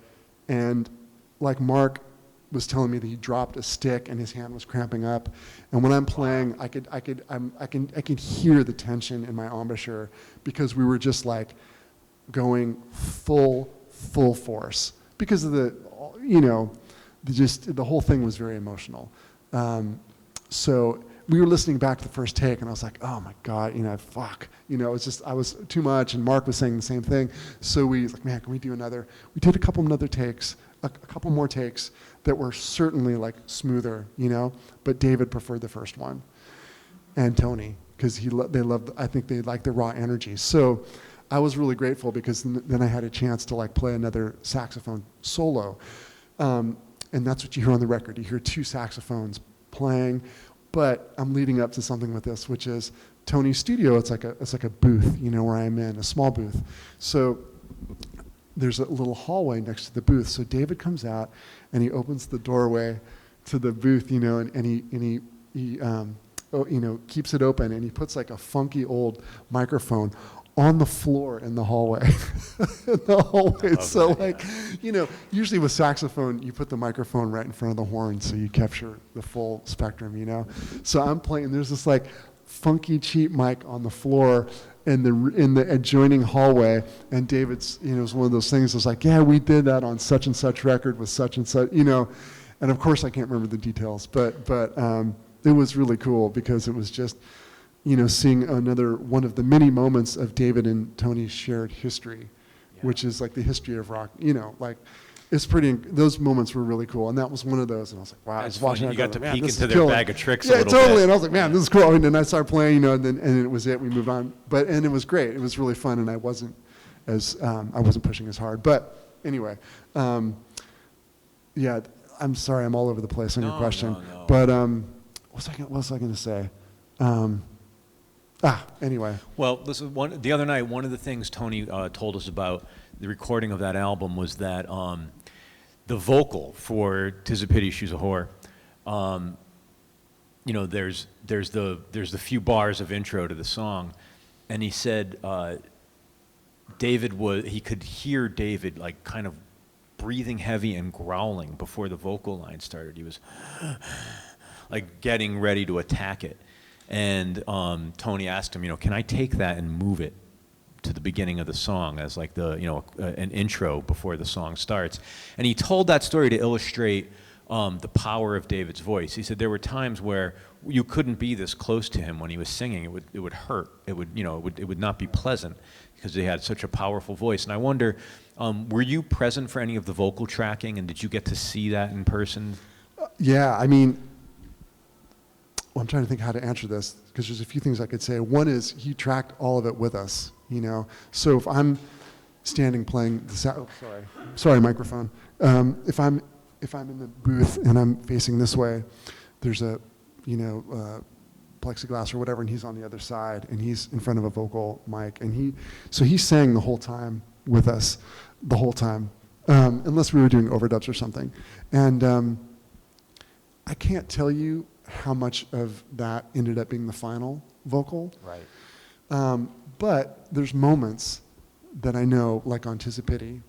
and like Mark was telling me that he dropped a stick and his hand was cramping up, and when I'm playing, I could hear the tension in my embouchure because we were just like going full force because of the, you know, the whole thing was very emotional. So we were listening back to the first take, and I was like, oh my God, you know, fuck. You know, it's just, I was too much, and Mark was saying the same thing. So we was like, man, can we do another? We did a couple more takes that were certainly like smoother, you know, but David preferred the first one, and Tony, because I think they liked the raw energy. So I was really grateful because then I had a chance to like play another saxophone solo. And that's what you hear on the record. You hear two saxophones playing. But I'm leading up to something with this, which is Tony's studio. It's like a booth, you know, where I'm in, a small booth. So there's a little hallway next to the booth. So David comes out and he opens the doorway to the booth, you know, and he you know, keeps it open, and he puts like a funky old microphone on the floor in the hallway. In the hallway. So like, you know, usually with saxophone, you put the microphone right in front of the horn so you capture the full spectrum, you know? So I'm playing, there's this like funky cheap mic on the floor in the adjoining hallway, and David's, you know, it was one of those things, it was like, yeah, we did that on such and such record with such and such, you know? And of course I can't remember the details, but it was really cool because it was just, you know, seeing another one of the many moments of David and Tony's shared history, which is like the history of rock, you know, like it's pretty, those moments were really cool. And that was one of those. And I was like, wow, I was watching that. You got to peek into their killing. bag of tricks a Yeah, little totally. bit. And I was like, man, this is cool. And then I started playing, you know, and it was it. We moved on. And it was great. It was really fun. And I wasn't pushing as hard. But anyway, yeah, I'm sorry. I'm all over the place on your question. No. But what was I going to say? Anyway. Well, the other night, one of the things Tony told us about the recording of that album was that the vocal for "'Tis a Pity She's a Whore," you know, there's the few bars of intro to the song, and he said he could hear David like kind of breathing heavy and growling before the vocal line started. He was like getting ready to attack it. And Tony asked him, you know, can I take that and move it to the beginning of the song as like the, you know, an intro before the song starts? And he told that story to illustrate the power of David's voice. He said there were times where you couldn't be this close to him when he was singing. It would hurt. It would not be pleasant because he had such a powerful voice. And I wonder, were you present for any of the vocal tracking, and did you get to see that in person? Yeah, I mean, I'm trying to think how to answer this because there's a few things I could say. One is he tracked all of it with us, you know. So if I'm standing playing sorry microphone. If I'm in the booth and I'm facing this way, there's a, you know, plexiglass or whatever, and he's on the other side, and he's in front of a vocal mic, and he sang the whole time with us, the whole time, unless we were doing overdubs or something, and I can't tell you how much of that ended up being the final vocal. Right. But there's moments that I know, like on "'Tis a Pity,"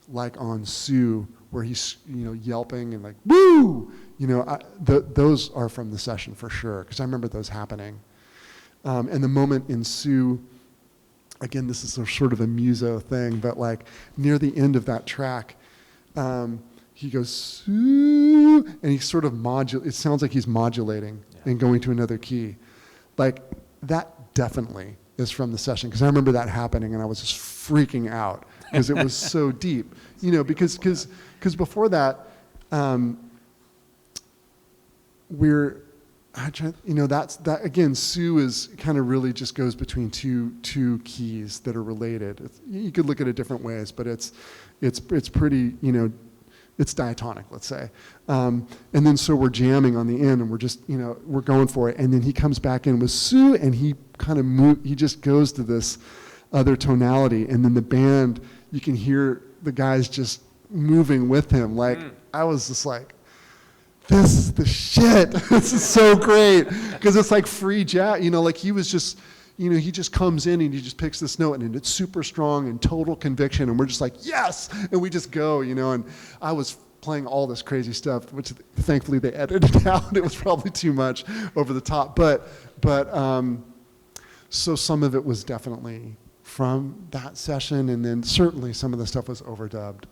like on "Sue," where he's, you know, yelping and like, woo! You know, those are from the session for sure, because I remember those happening. And the moment in "Sue," again, this is sort of a muso thing, but like near the end of that track, he goes, "Sue," and he sort of it sounds like he's modulating and going to another key. Like, that definitely is from the session, because I remember that happening, and I was just freaking out, because it was so deep. You know, because before that, that again, Sue is kind of really just goes between two keys that are related. You could look at it different ways, but it's pretty, it's diatonic, let's say. And then so we're jamming on the end, and we're just, we're going for it. And then he comes back in with Sue, and he kind of he just goes to this other tonality. And then the band, you can hear the guys just moving with him. Like, I was just like, this is the shit. This is so great. Because it's like free jazz, like he was just, he just comes in and he just picks this note and it's super strong and total conviction. And we're just like, yes. And we just go, and I was playing all this crazy stuff, which thankfully they edited out. It was probably too much over the top. But so some of it was definitely from that session. And then certainly some of the stuff was overdubbed,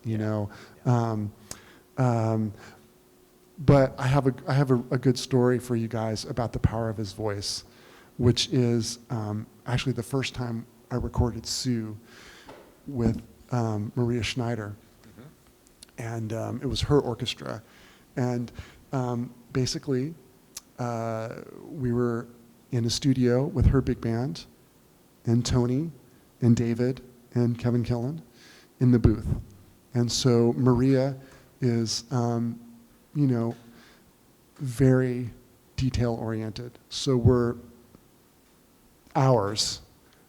But I have a good story for you guys about the power of his voice, which is actually the first time I recorded Sue with Maria Schneider. And it was her orchestra. And basically, we were in a studio with her big band, and Tony, and David, and Kevin Killen in the booth. And so Maria is... very detail-oriented. So we're hours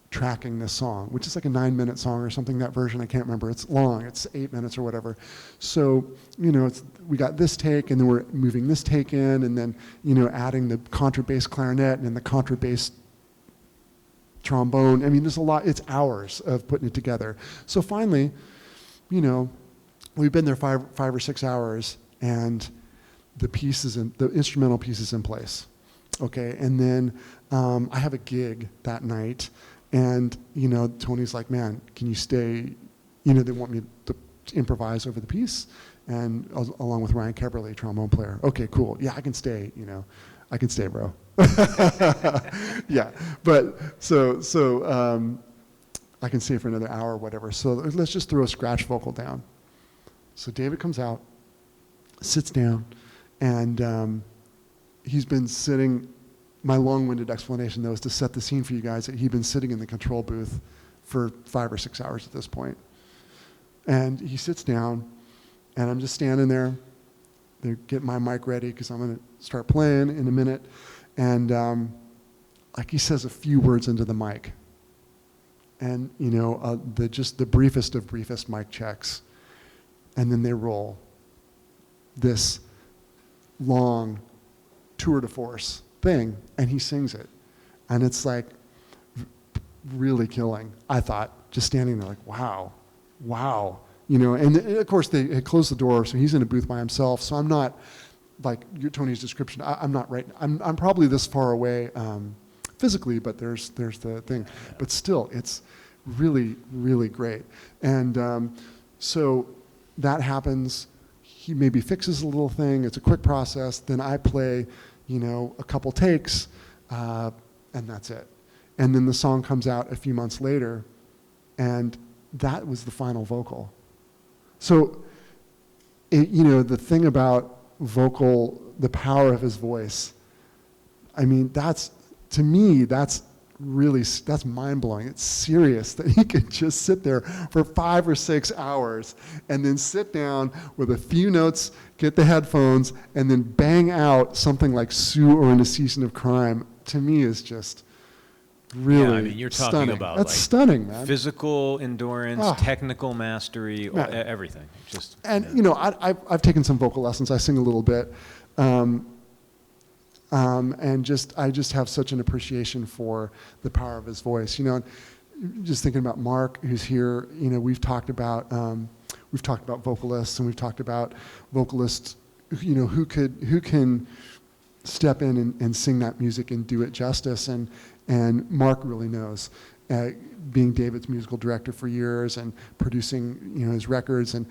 tracking this song, which is like a 9-minute song or something, that version, I can't remember. It's long, it's 8 minutes or whatever. So, we got this take, and then we're moving this take in, and then, adding the contrabass clarinet and then the contrabass trombone. I mean, there's a lot, it's hours of putting it together. So finally, we've been there five or 6 hours, and the instrumental piece is in place, okay? And then I have a gig that night, and Tony's like, man, can you stay? They want me to improvise over the piece, and along with Ryan Keberly, trombone player. Okay, cool. Yeah, I can stay. I can stay, bro. Yeah, but so I can stay for another hour or whatever. So let's just throw a scratch vocal down. So David comes out, sits down. And he's been sitting, my long-winded explanation, though, is to set the scene for you guys, that he'd been sitting in the control booth for 5 or 6 hours at this point. And he sits down, and I'm just standing there. They're getting my mic ready, because I'm going to start playing in a minute. And he says a few words into the mic. And, just the briefest of briefest mic checks. And then they roll this long tour de force thing, and he sings it, and it's like really killing. I thought, just standing there like, wow, and of course they had closed the door, so he's in a booth by himself. So I'm not like Tony's description. I'm not right. I'm probably this far away physically, but there's the thing. But still, it's really, really great. And so that happens. He maybe fixes a little thing. It's a quick process. Then I play, a couple takes, and that's it. And then the song comes out a few months later, and that was the final vocal. So, the thing about vocal, the power of his voice, I mean, to me, that's mind-blowing. It's serious that he could just sit there for 5 or 6 hours and then sit down with a few notes, get the headphones, and then bang out something like Sue or In a Season of Crime. To me, is just really you're talking stunning. about that's stunning, man. Physical endurance, technical mastery, everything. I've taken some vocal lessons. I sing a little bit. And I just have such an appreciation for the power of his voice. Just thinking about Mark, who's here. We've talked about vocalists, and we've talked about vocalists. Who can step in and sing that music and do it justice. And Mark really knows. Being David's musical director for years and producing his records, and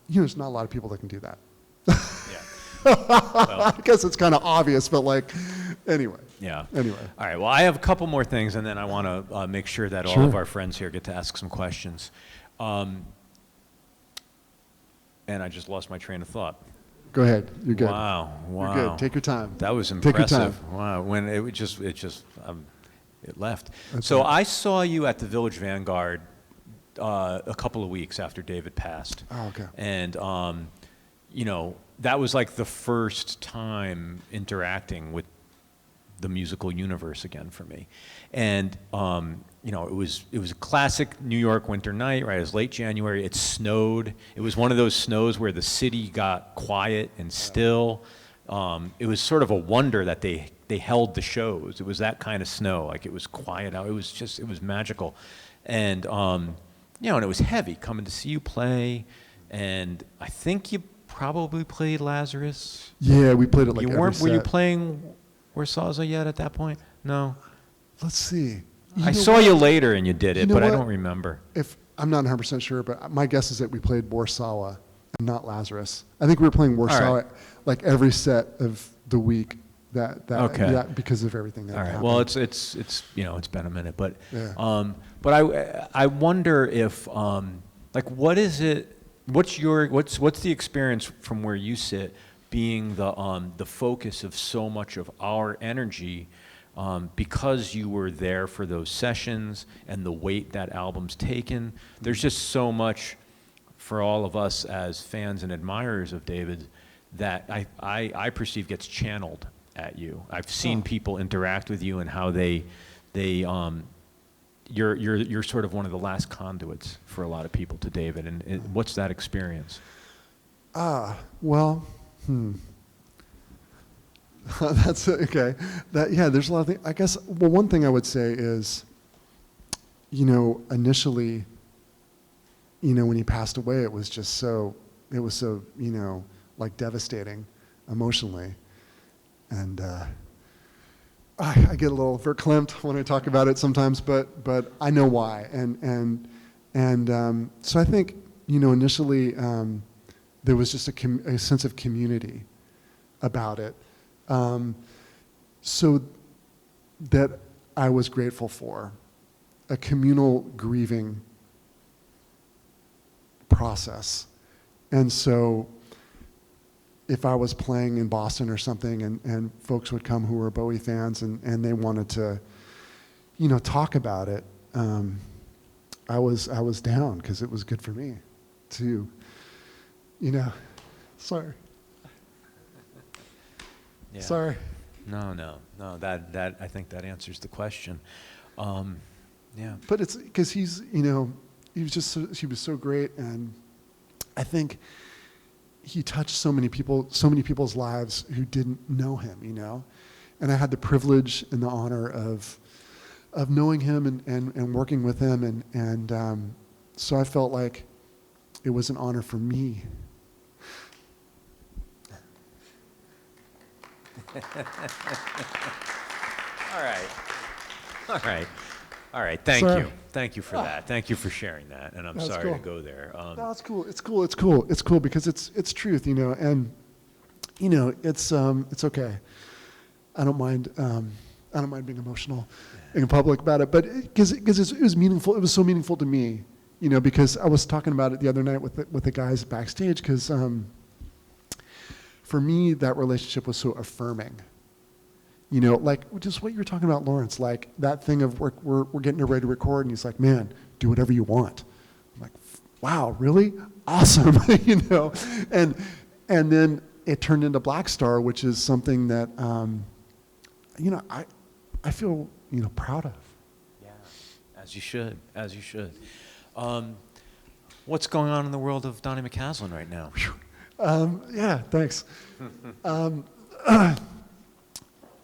there's not a lot of people that can do that. Well, I guess it's kind of obvious, but anyway. Yeah. Anyway. All right. Well, I have a couple more things, and then I want to make sure that all of our friends here get to ask some questions. And I just lost my train of thought. Go ahead. You're good. Wow. You're good. Take your time. That was Take your time. impressive. Wow. When it left. That's So right. I saw you at the Village Vanguard a couple of weeks after David passed. Oh, okay. And, that was like the first time interacting with the musical universe again for me. And, it was a classic New York winter night, right? It was late January. It snowed. It was one of those snows where the city got quiet and still. It was sort of a wonder that they held the shows. It was that kind of snow. Like, it was quiet out. It was magical. And, and it was heavy coming to see you play. And I think you probably played Lazarus. Yeah, we played it like You every weren't, set. were you playing Warsaza yet at that point? No. Let's see. I saw you later and you did it, know but I what? don't remember. If I'm not 100% sure, but my guess is that we played Warsaw and not Lazarus. I think we were playing Warsaw right. like every set of the week Okay. that because of everything that All right. happened. Well, it's it's been a minute, but Yeah. but I wonder if what is it? What's the experience from where you sit, being the focus of so much of our energy, because you were there for those sessions and the weight that album's taken. There's just so much for all of us as fans and admirers of David that I perceive gets channeled at you. I've seen people interact with you and how you're sort of one of the last conduits for a lot of people to David. And what's that experience? Well, that's okay. There's a lot of things. I guess, well, one thing I would say is, initially, when he passed away, it was so, like devastating emotionally. And I get a little verklempt when I talk about it sometimes, but I know why. And so I think, initially, there was just a sense of community about it. So that I was grateful for, a communal grieving process. And so if I was playing in Boston or something and folks would come who were Bowie fans and they wanted to, talk about it, I was down because it was good for me to, sorry. Yeah. Sorry. No. That I think that answers the question. Yeah. But it's because he's, he was so great, and I think he touched so many people's lives who didn't know him, and I had the privilege and the honor of knowing him and working with him, and so I felt like it was an honor for me. All right. Thank Sorry. you. Thank you for that. Thank you for sharing that. And I'm That's sorry cool. to go there. No, it's cool. It's cool because it's truth, and it's okay. I don't mind being emotional in public about it, but because it was meaningful. It was so meaningful to me, because I was talking about it the other night with the guys backstage, because for me that relationship was so affirming. Like just what you were talking about, Lawrence, like that thing of we're getting ready to record, and he's like, man, do whatever you want. I'm like, wow, really? Awesome, and then it turned into Blackstar, which is something that, I feel, proud of. Yeah, as you should. What's going on in the world of Donny McCaslin right now? Yeah, thanks.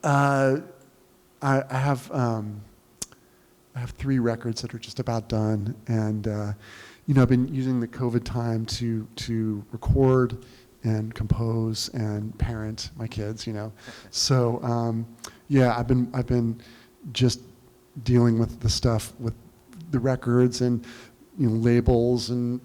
I have 3 records that are just about done, and I've been using the COVID time to record and compose and parent my kids. So I've been just dealing with the stuff with the records and labels and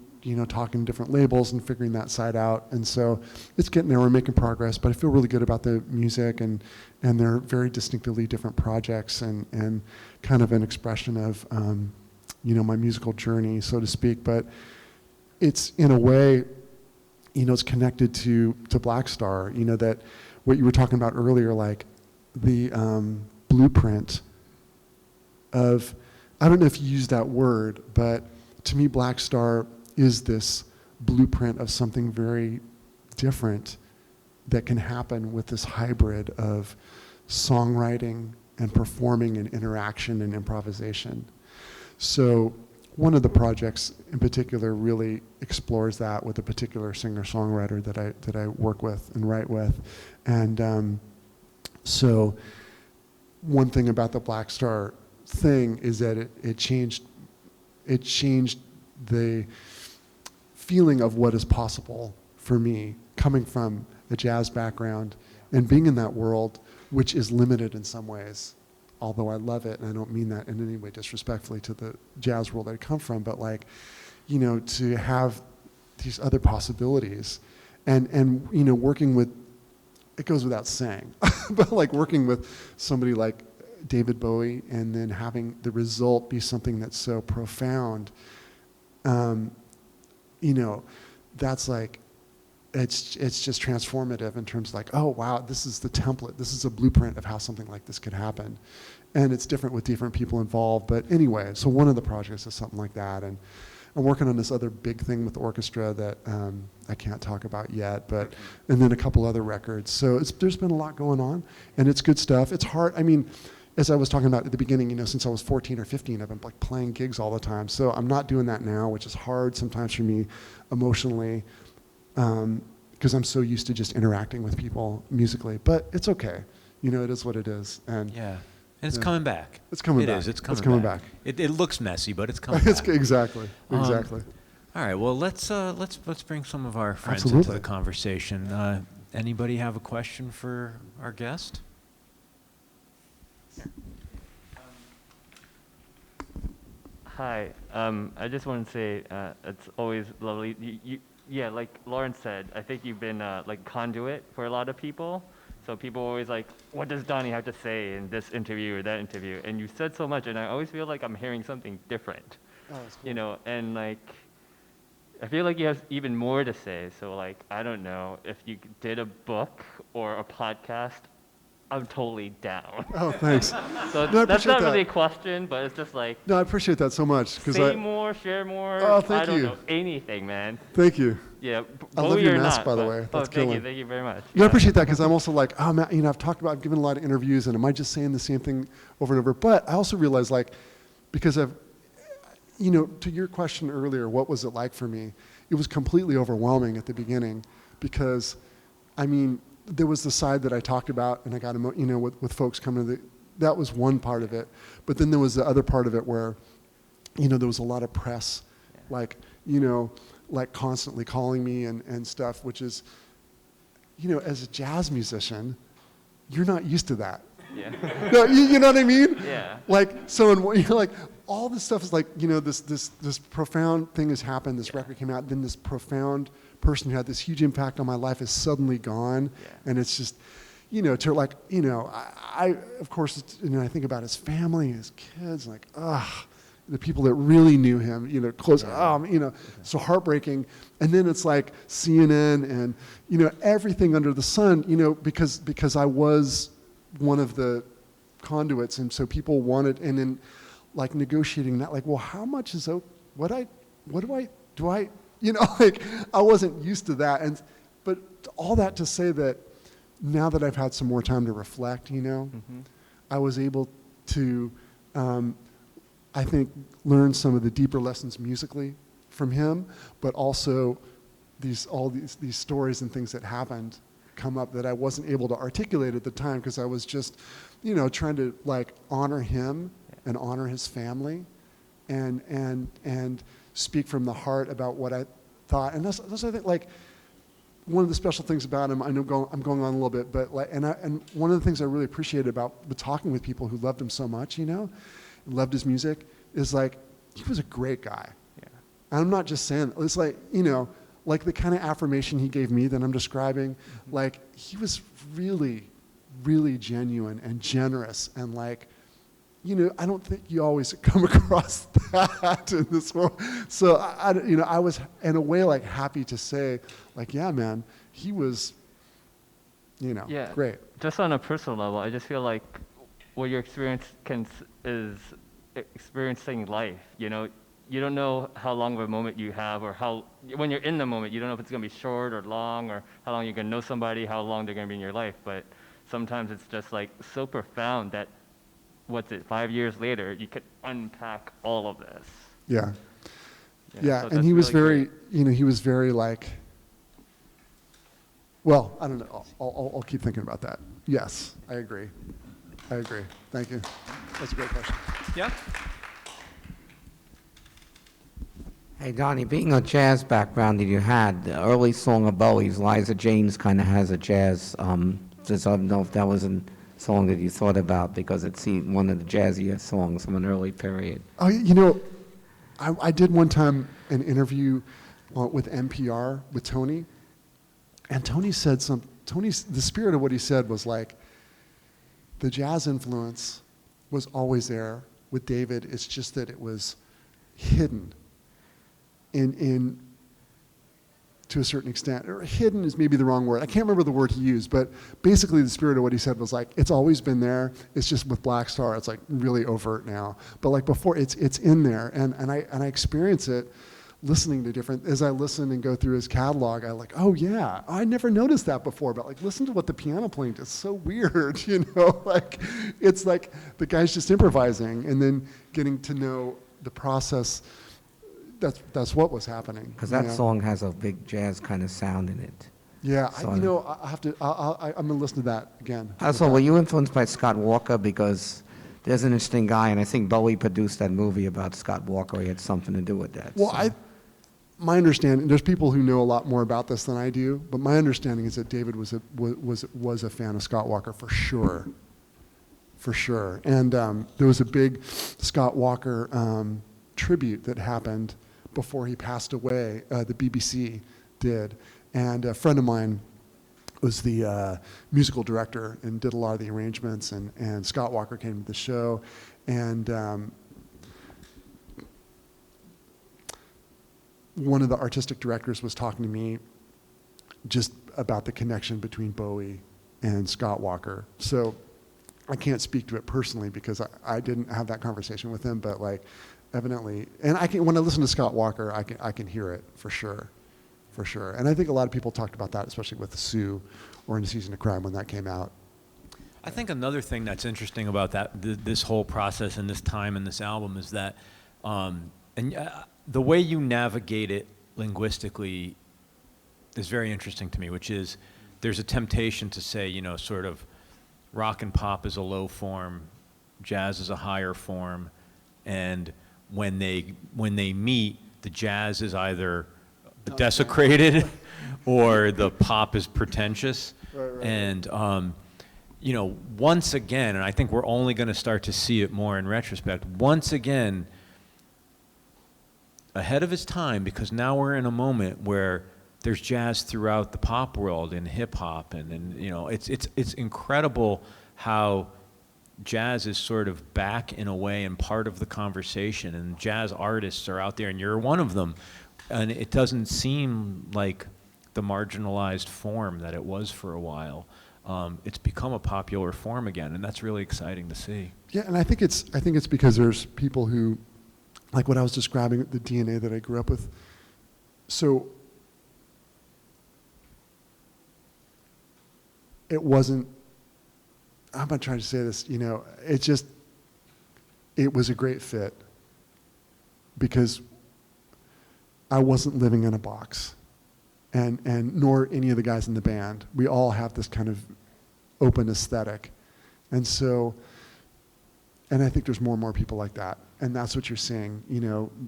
talking to different labels and figuring that side out. And so it's getting there. We're making progress, but I feel really good about the music, and they're very distinctively different projects and kind of an expression of, my musical journey, so to speak. But it's, in a way, is connected to Blackstar. That what you were talking about earlier, like the blueprint of, I don't know if you use that word, but to me, Blackstar is this blueprint of something very different that can happen with this hybrid of songwriting and performing and interaction and improvisation. So one of the projects in particular really explores that with a particular singer-songwriter that I work with and write with. And so one thing about the Blackstar thing is that it changed the feeling of what is possible for me, coming from a jazz background and being in that world, which is limited in some ways, although I love it, and I don't mean that in any way disrespectfully to the jazz world I come from, but like, to have these other possibilities and working with, it goes without saying, but like working with somebody like David Bowie and then having the result be something that's so profound, that's like, it's just transformative in terms of like, oh wow, this is the template, this is a blueprint of how something like this could happen. And it's different with different people involved, but anyway, so one of the projects is something like that. And I'm working on this other big thing with the orchestra that I can't talk about yet, but, and then a couple other records. So there's been a lot going on, and it's good stuff. It's hard, I mean, as I was talking about at the beginning, since I was 14 or 15, I've been like playing gigs all the time. So I'm not doing that now, which is hard sometimes for me emotionally, because I'm so used to just interacting with people musically. But it's okay, it is what it is. And yeah, and it's coming back. It's coming back. It's coming back. It looks messy, but it's coming back. Exactly. All right. Well, let's bring some of our friends Absolutely. into the conversation. Anybody have a question for our guest? Hi. I just want to say it's always lovely. Yeah, like Lauren said, I think you've been like conduit for a lot of people. So people are always like, what does Donny have to say in this interview or that interview? And you said so much, and I always feel like I'm hearing something different. Oh, that's cool. And like, I feel like you have even more to say. So like, I don't know, if you did a book or a podcast, I'm totally down. Oh, thanks. So No, I that's appreciate not that. really a question, but it's just like, No, I appreciate that so much. say more, share more. Oh, thank I don't you. know, anything, man. Thank you. Yeah, I love Bowie your or mask, not, by the but- way. Oh, That's thank you, killer. thank you very much. I appreciate that because I'm also like, oh man, I've given a lot of interviews, and am I just saying the same thing over and over? But I also realize, like, because of, to your question earlier, what was it like for me? It was completely overwhelming at the beginning, because, I mean, there was the side that I talked about, and I got with folks coming to that was one part of it, but then there was the other part of it where, there was a lot of press, like, like constantly calling me and stuff, which is, as a jazz musician, you're not used to that. Yeah. No, you know what I mean? Yeah. Like, so like, all this stuff is like, this profound thing has happened, this record came out, then this profound person who had this huge impact on my life is suddenly gone. Yeah. And it's just, to like, I of course, I think about his family, his kids, like, the people that really knew him, close, so heartbreaking. And then it's like CNN and, everything under the sun, because I was one of the conduits. And so people wanted, and then like negotiating that, like, well, how much is, like, I wasn't used to that. But all that to say that now that I've had some more time to reflect, I was able to, I think, learn some of the deeper lessons musically from him, but also all these stories and things that happened come up that I wasn't able to articulate at the time because I was just, trying to like honor him and honor his family, and speak from the heart about what I thought. And that's I think, like, one of the special things about him. I know I'm going on a little bit, but like, and one of the things I really appreciated about talking with people who loved him so much, loved his music, is like, he was a great guy. Yeah. And I'm not just saying, it's like, like the kind of affirmation he gave me that I'm describing, like, he was really, really genuine and generous, and like, I don't think you always come across that. that in this world. So I was in a way like happy to say, like, yeah, man, he was, Yeah. great. Just on a personal level, I just feel like what your experience is experiencing life. You don't know how long of a moment you have, or when you're in the moment, you don't know if it's gonna be short or long, or how long you're gonna know somebody, how long they're gonna be in your life. But sometimes it's just like so profound that 5 years later, you could unpack all of this. Yeah. Yeah, so and that's he was really very, he was very like, well, I don't know. I'll keep thinking about that. Yes, I agree. Thank you. That's a great question. Yeah. Hey, Donnie, being a jazz background that you had, the early song of Bowie's, Liza James, kind of has a jazz. Just I don't know if that was a song that you thought about, because it's one of the jazziest songs from an early period. Oh, I did one time an interview with NPR with Tony, and Tony said the spirit of what he said was like, the jazz influence was always there with David. It's just that it was hidden in to a certain extent. Or hidden is maybe the wrong word. I can't remember the word he used, but basically the spirit of what he said was like, it's always been there. It's just with Blackstar, it's like really overt now. But like before, it's in there, and I experience it listening to different, as I listen and go through his catalog, I like, oh yeah, I never noticed that before, but like listen to what the piano playing is so weird, like it's like the guy's just improvising and then getting to know the process. That's what was happening. Because that song has a big jazz kind of sound in it. Yeah, So I have to, I'm gonna listen to that again. Also, were you influenced by Scott Walker? Because there's an interesting guy, and I think Bowie produced that movie about Scott Walker. He had something to do with that. Well, so. My understanding, there's people who know a lot more about this than I do, but my understanding is that David was a fan of Scott Walker for sure. And there was a big Scott Walker tribute that happened before he passed away. The BBC did, and a friend of mine was the musical director and did a lot of the arrangements, and Scott Walker came to the show, and one of the artistic directors was talking to me just about the connection between Bowie and Scott Walker. So I can't speak to it personally because I didn't have that conversation with him, but like evidently, and when I listen to Scott Walker, I can hear it for sure. And I think a lot of people talked about that, especially with Sue or In a Season of Crime when that came out. I think another thing that's interesting about this whole process and this time and this album is that, the way you navigate it linguistically is very interesting to me, which is there's a temptation to say, sort of rock and pop is a low form, jazz is a higher form, and when they meet, the jazz is either desecrated or the pop is pretentious. Right. And, once again, and I think we're only going to start to see it more in retrospect, once again, ahead of his time, because now we're in a moment where there's jazz throughout the pop world and hip hop, and it's incredible how jazz is sort of back in a way and part of the conversation, and jazz artists are out there, and you're one of them, and it doesn't seem like the marginalized form that it was for a while. It's become a popular form again, and that's really exciting to see. Yeah, and I think it's because there's people who, like what I was describing, the DNA that I grew up with. So it wasn't, I'm not trying to say this, it was a great fit because I wasn't living in a box, and nor any of the guys in the band. We all have this kind of open aesthetic. And so, and I think there's more and more people like that. And that's what you're seeing,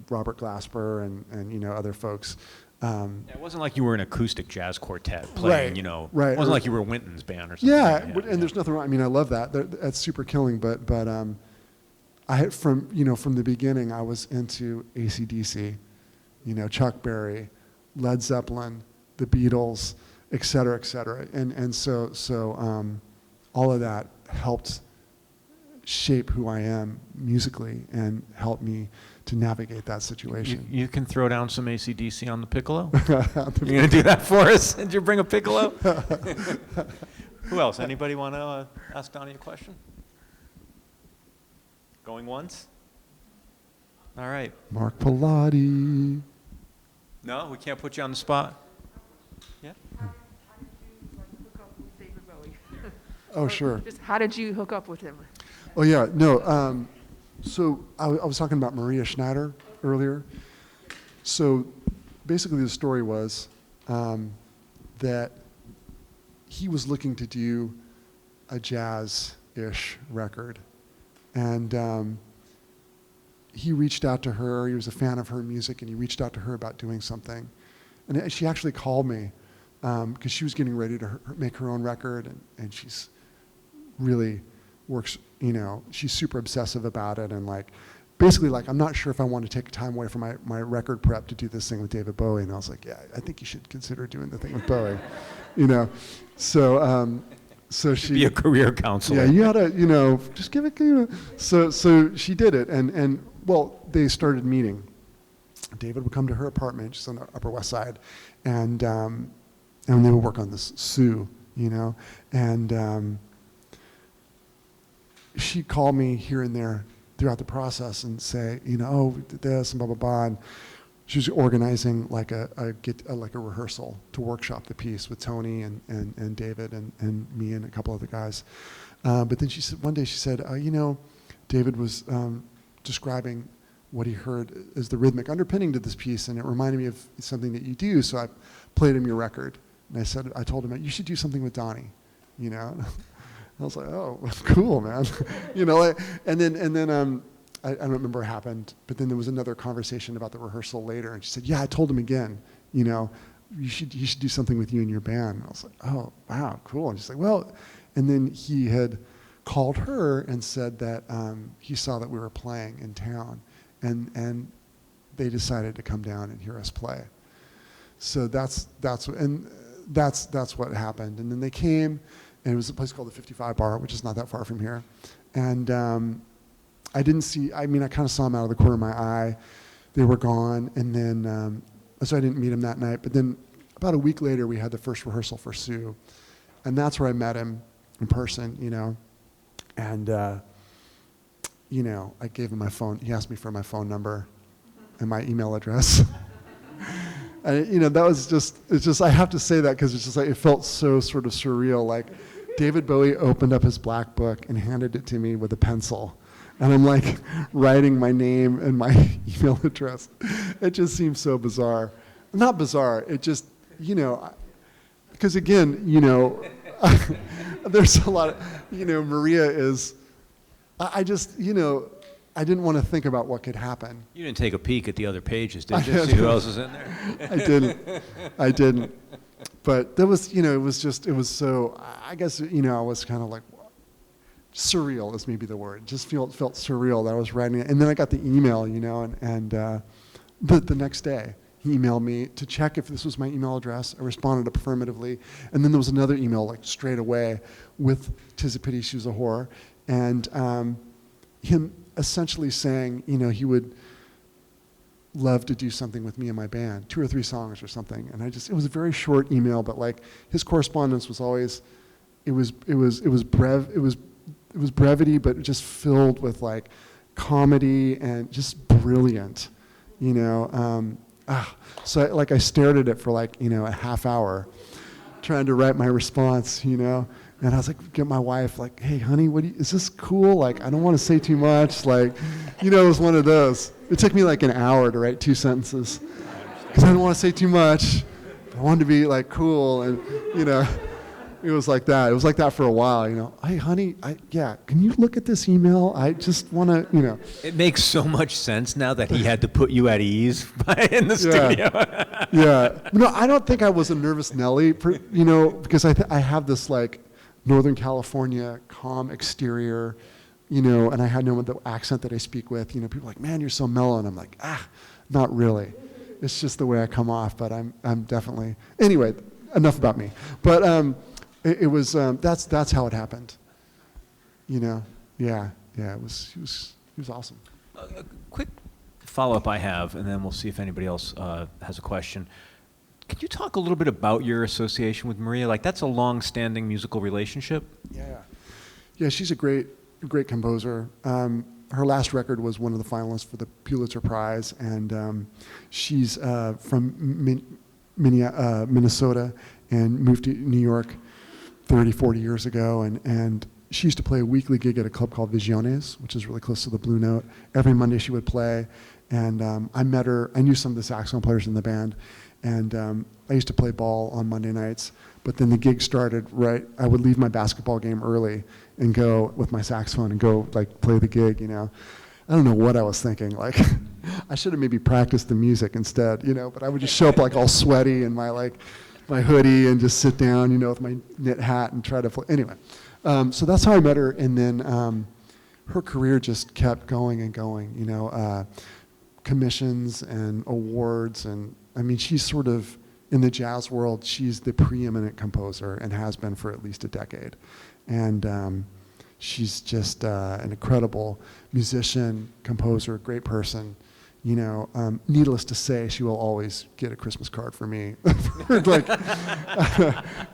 Robert Glasper and other folks. It wasn't like you were an acoustic jazz quartet playing, Right. It wasn't like you were Winton's band or something. Yeah, and there's nothing wrong. I mean, I love that. That's super killing. But I had from the beginning, I was into AC/DC, Chuck Berry, Led Zeppelin, the Beatles, et cetera, and so all of that helped shape who I am musically and helped me to navigate that situation. You can throw down some AC/DC on the piccolo? You gonna do that for us? Did you bring a piccolo? Who else? Anybody want to ask Donny a question? Going once? All right. Mark Pilati. No, we can't put you on the spot? Yeah? How did you hook up with David Bowie? Oh, sure. Just how did you hook up with him? Oh, yeah, no. So I was talking about Maria Schneider earlier. So basically the story was that he was looking to do a jazz-ish record. And he reached out to her. He was a fan of her music, and he reached out to her about doing something. And she actually called me because she was getting ready to make her own record, and she's really works, she's super obsessive about it, and basically I'm not sure if I want to take time away from my record prep to do this thing with David Bowie. And I was like, yeah, I think you should consider doing the thing with Bowie, So she Be a career counselor. Yeah, you gotta, just give it, So she did it, and well, they started meeting. David would come to her apartment, she's on the Upper West Side, and they would work on this Sue, and she'd call me here and there throughout the process and say, oh, we did this and blah blah blah. And she was organizing like a rehearsal to workshop the piece with Tony and David and me and a couple other guys. But then one day she said, David was describing what he heard as the rhythmic underpinning to this piece, and it reminded me of something that you do. So I played him your record, and I told him, you should do something with Donny, I was like, oh, cool, man. And then I don't remember what happened, but then there was another conversation about the rehearsal later, and she said, yeah, I told him again, you should do something with you and your band. And I was like, oh, wow, cool. And she's like, well, and then he had called her and said that he saw that we were playing in town, and they decided to come down and hear us play. So that's what happened. And then they came, and it was a place called the 55 Bar, which is not that far from here. And I kind of saw them out of the corner of my eye. They were gone, and then, so I didn't meet him that night. But then about a week later, we had the first rehearsal for Sue. And that's where I met him in person, And, I gave him my phone. He asked me for my phone number and my email address. And, that was it's I have to say that because it's just it felt so sort of surreal. David Bowie opened up his black book and handed it to me with a pencil. And I'm writing my name and my email address. It just seems so bizarre. Not bizarre, it just, because again, there's a lot of, Maria is, I just, I didn't want to think about what could happen. You didn't take a peek at the other pages, did you? See who else is in there? I didn't. But there was, it was so, I guess, I was kind of surreal is maybe the word. Just felt surreal that I was writing it. And then I got the email, and the next day he emailed me to check if this was my email address. I responded affirmatively. And then there was another email straight away with "'Tis a Pity She Was a Whore," and him essentially saying, he would love to do something with me and my band, 2 or 3 songs or something. And it was a very short email, but his correspondence was always, it was brevity, but just filled with comedy and just brilliant, So I stared at it for a half hour, trying to write my response, And I was get my wife hey, honey, is this cool? I don't want to say too much. It was one of those. It took me an hour to write 2 sentences because I didn't want to say too much. I wanted to be cool, and it was like that. It was like that for a while. Hey, honey, can you look at this email? I just want to, It makes so much sense now that he had to put you at ease in the studio. Yeah. No, I don't think I was a nervous Nelly, because I have this Northern California calm exterior, and I had no the accent that I speak with. People are man, you're so mellow, and I'm not really. It's just the way I come off, but I'm definitely. Anyway, enough about me. But it was that's how it happened. Yeah. It was he was awesome. A quick follow-up I have, and then we'll see if anybody else has a question. Could you talk a little bit about your association with Maria? Like, that's a long-standing musical relationship. Yeah, she's a great composer. Her last record was one of the finalists for the Pulitzer Prize, and she's from Minnesota and moved to New York 30, 40 years ago, and she used to play a weekly gig at a club called Visiones, which is really close to the Blue Note. Every Monday she would play, and I met her. I knew some of the saxophone players in the band, and I used to play ball on Monday nights, but then the gig started right. I would leave my basketball game early and go with my saxophone and go like play the gig, you know. I don't know what I was thinking. Like, I should have maybe practiced the music instead, you know, but I would just show up like all sweaty in my hoodie and just sit down, you know, with my knit hat and try to play. Anyway, so that's how I met her, and then her career just kept going and going, you know, commissions and awards, and I mean, she's sort of, in the jazz world, she's the preeminent composer and has been for at least a decade. And she's just an incredible musician, composer, great person. You know, needless to say, she will always get a Christmas card for me. Like,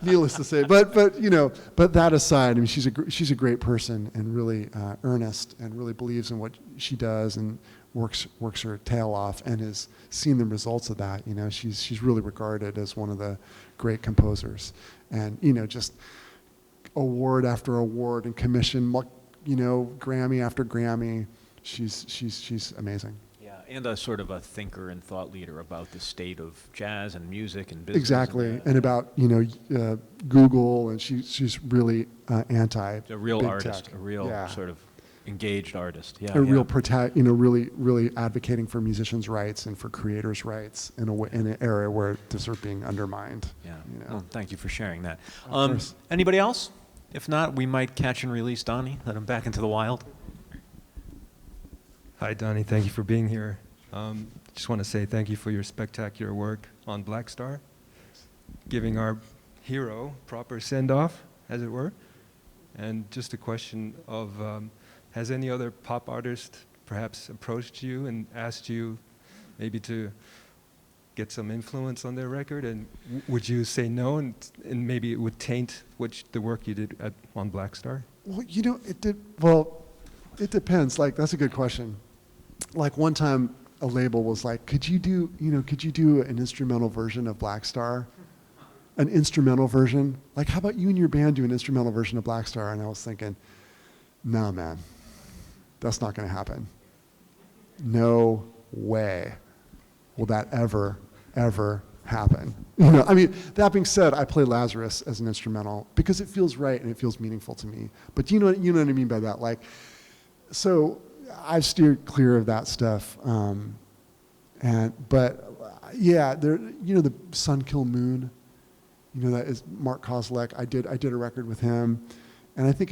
needless to say, but you know, but that aside, I mean, she's a great person and really earnest and really believes in what she does and works her tail off and has seen the results of that. You know, she's really regarded as one of the great composers, and you know, just award after award and commission, you know, Grammy after Grammy. She's amazing. Yeah, and a sort of a thinker and thought leader about the state of jazz and music and business. Exactly, and about, you know, Google, and she's really anti. A real big artist, tech. a real sort of engaged artist. Yeah, real you know, really advocating for musicians' rights and for creators' rights in an area where those are being undermined. Yeah. You know? Well, thank you for sharing that. Of course. Anybody else? If not, we might catch and release Donny. Let him back into the wild. Hi, Donny. Thank you for being here. Just want to say thank you for your spectacular work on Blackstar, giving our hero proper send-off, as it were. And just a question of, has any other pop artist perhaps approached you and asked you maybe to get some influence on their record? And would you say no, and maybe it would taint the work you did on Blackstar? Well, you know, it depends. Like, that's a good question. Like, one time a label was like, could you do an instrumental version of Blackstar? An instrumental version? Like, how about you and your band do an instrumental version of Blackstar? And I was thinking, no, man, that's not going to happen. No way will that ever happen. You know, I mean, that being said, I play Lazarus as an instrumental because it feels right and it feels meaningful to me. But you know what I mean by that? Like, so I've steered clear of that stuff. But yeah, there, you know, the Sun Kill Moon, you know, that is Mark Kozlek. I did a record with him, and I think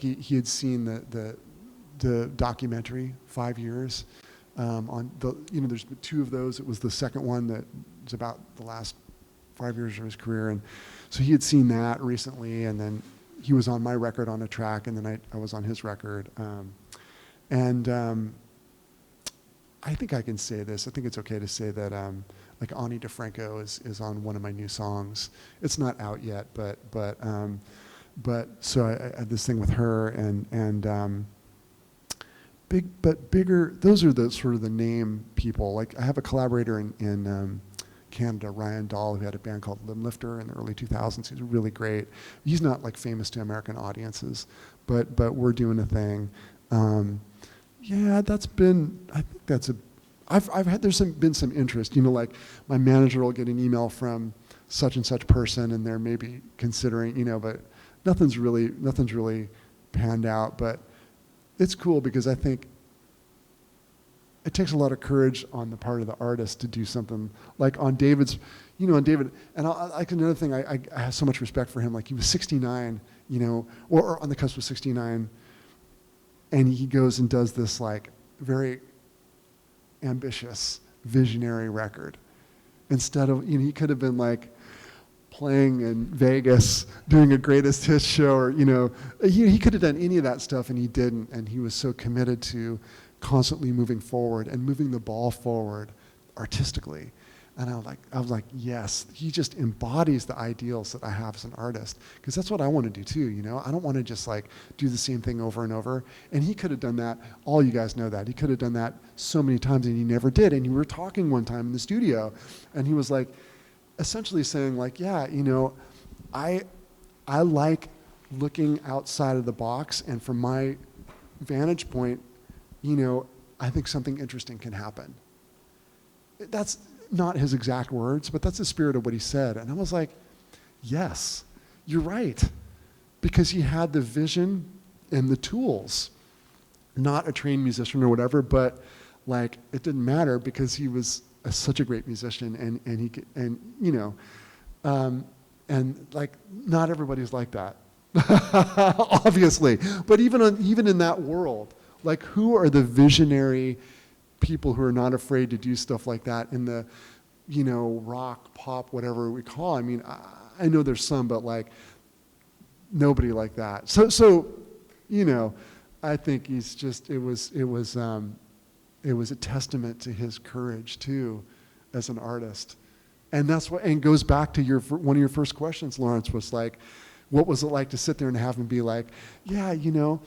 he had seen the documentary 5 years on the, you know, there's two of those. It was the second one that was about the last 5 years of his career, and so he had seen that recently, and then he was on my record on a track, and then I was on his record, I think I can say this. I think it's okay to say that like Ani DeFranco is on one of my new songs. It's not out yet, but so I had this thing with her, and bigger. Those are the sort of the name people. Like, I have a collaborator in Canada, Ryan Dahl, who had a band called Limblifter in the early 2000s. He's really great. He's not like famous to American audiences, but we're doing a thing. Yeah, I think that's I've had, been some interest, you know, like my manager will get an email from such and such person, and they're maybe considering, you know, but nothing's really panned out. But it's cool because I think it takes a lot of courage on the part of the artist to do something like on David's, you know, on David. And like another thing, I have so much respect for him. Like, he was 69, you know, or on the cusp of 69, and he goes and does this like very ambitious, visionary record. Instead of, you know, he could have been like playing in Vegas, doing a greatest hits show, or, you know, he could have done any of that stuff, and he didn't. And he was so committed to constantly moving forward and moving the ball forward artistically. And I was like, yes, he just embodies the ideals that I have as an artist, because that's what I want to do too, you know? I don't want to just like do the same thing over and over. And he could have done that. All you guys know that. He could have done that so many times, and he never did. And we were talking one time in the studio, and he was like, essentially saying like, yeah, you know, I like looking outside of the box, and from my vantage point, you know, I think something interesting can happen. That's not his exact words, but that's the spirit of what he said. And I was like, yes, you're right. Because he had the vision and the tools, not a trained musician or whatever, but like it didn't matter because he was such a great musician, and he could, and you know, and like not everybody's like that, obviously. But even in that world, like who are the visionary people who are not afraid to do stuff like that in the, you know, rock, pop, whatever we call. I mean, I know there's some, but like nobody like that. So, you know, I think he's just, it was a testament to his courage too, as an artist. And that's what, and goes back to one of your first questions, Lawrence, was like, what was it like to sit there and have him be like, yeah, you know,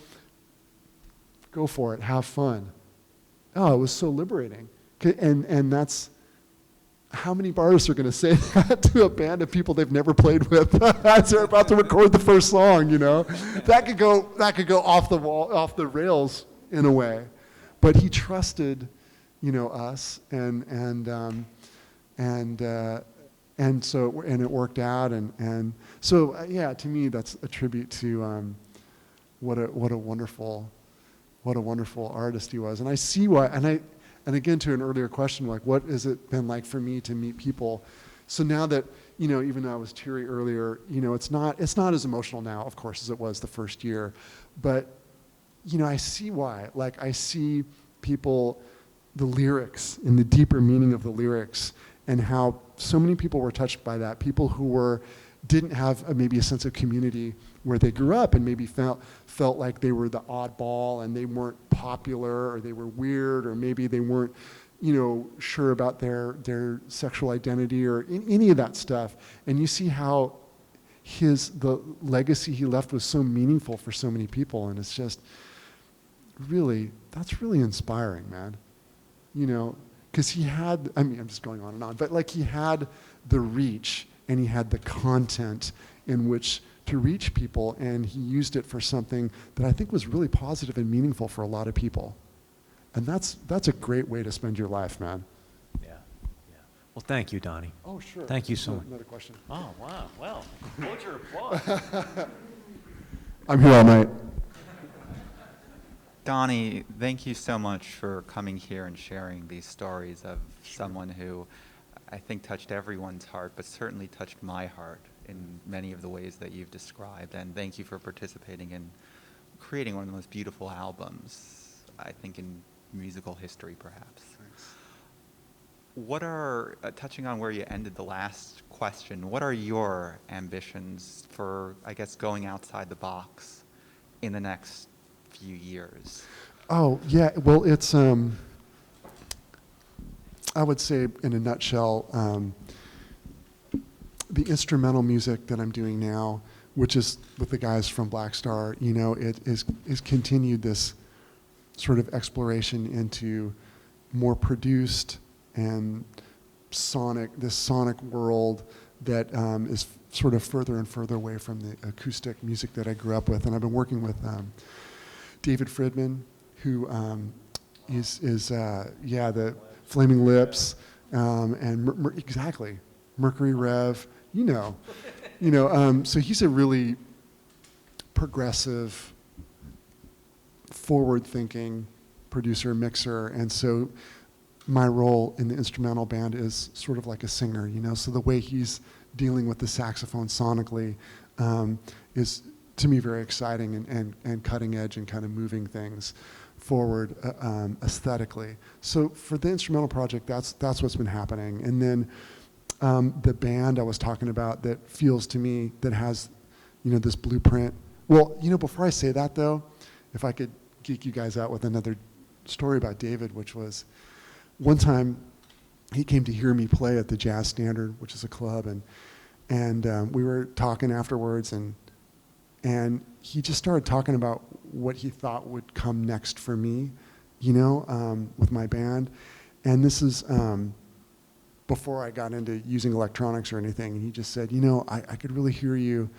go for it, have fun. Oh, it was so liberating. And that's, how many artists are going to say that to a band of people they've never played with as they're about to record the first song, you know? That could go off the wall, off the rails in a way. But he trusted, you know, us, and so it worked out, and so yeah, to me that's a tribute to what a wonderful artist he was. And I see why, and again, to an earlier question, like what has it been like for me to meet people? So now that, you know, even though I was teary earlier, you know, it's not as emotional now, of course, as it was the first year. But, you know, I see why. Like I see people, the lyrics and the deeper meaning of the lyrics, and how so many people were touched by that. People who didn't have maybe a sense of community where they grew up, and maybe felt like they were the oddball and they weren't popular, or they were weird, or maybe they weren't, you know, sure about their sexual identity or any of that stuff. And you see how the legacy he left was so meaningful for so many people, and it's just really, that's really inspiring, man. You know, because he had, I mean, I'm just going on and on, but like he had the reach and he had the content in which to reach people, and he used it for something that I think was really positive and meaningful for a lot of people. And that's a great way to spend your life, man. Yeah. Well, thank you, Donny. Oh, sure. Thank you so much. Another question. Oh, wow. Well, hold your applause. I'm here all night. Donny, thank you so much for coming here and sharing these stories of someone who I think touched everyone's heart, but certainly touched my heart in many of the ways that you've described. And thank you for participating in creating one of the most beautiful albums, I think, in musical history, perhaps. Thanks. What are, touching on where you ended the last question, what are your ambitions for, I guess, going outside the box in the next few years? Oh, yeah, well, it's, I would say in a nutshell, the instrumental music that I'm doing now, which is with the guys from Blackstar, you know, it is continued this sort of exploration into more produced and this sonic world that is sort of further and further away from the acoustic music that I grew up with. And I've been working with David Friedman, who is the Flaming Lips, and exactly, Mercury Rev, so he's a really progressive, forward-thinking producer, mixer, and so my role in the instrumental band is sort of like a singer, so the way he's dealing with the saxophone sonically is, to me, very exciting and cutting edge and kind of moving things forward aesthetically. So for the instrumental project, that's what's been happening. And then the band I was talking about that feels to me that has, this blueprint. Well, before I say that though, if I could geek you guys out with another story about David, which was one time he came to hear me play at the Jazz Standard, which is a club, and we were talking afterwards, and he just started talking about what he thought would come next for me, with my band. And this is before I got into using electronics or anything. And he just said, I could really hear you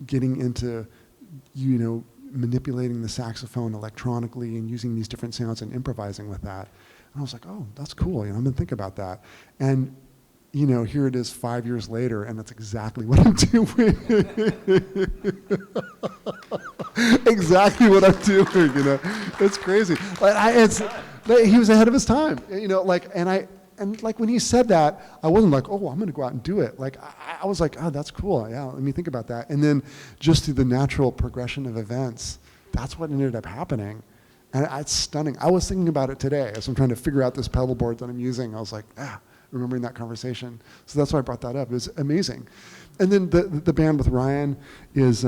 getting into, manipulating the saxophone electronically and using these different sounds and improvising with that. And I was like, oh, that's cool. I'm gonna think about that. And here it is 5 years later, and that's exactly what I'm doing. Exactly what I'm doing. It's crazy. He was ahead of his time. And when he said that, I wasn't like, oh, I'm going to go out and do it. I was like, oh, that's cool. Yeah, let me think about that. And then just through the natural progression of events, that's what ended up happening. And it's stunning. I was thinking about it today as I'm trying to figure out this pedal board that I'm using. I was like, remembering that conversation. So that's why I brought that up. It was amazing. And then the band with Ryan is,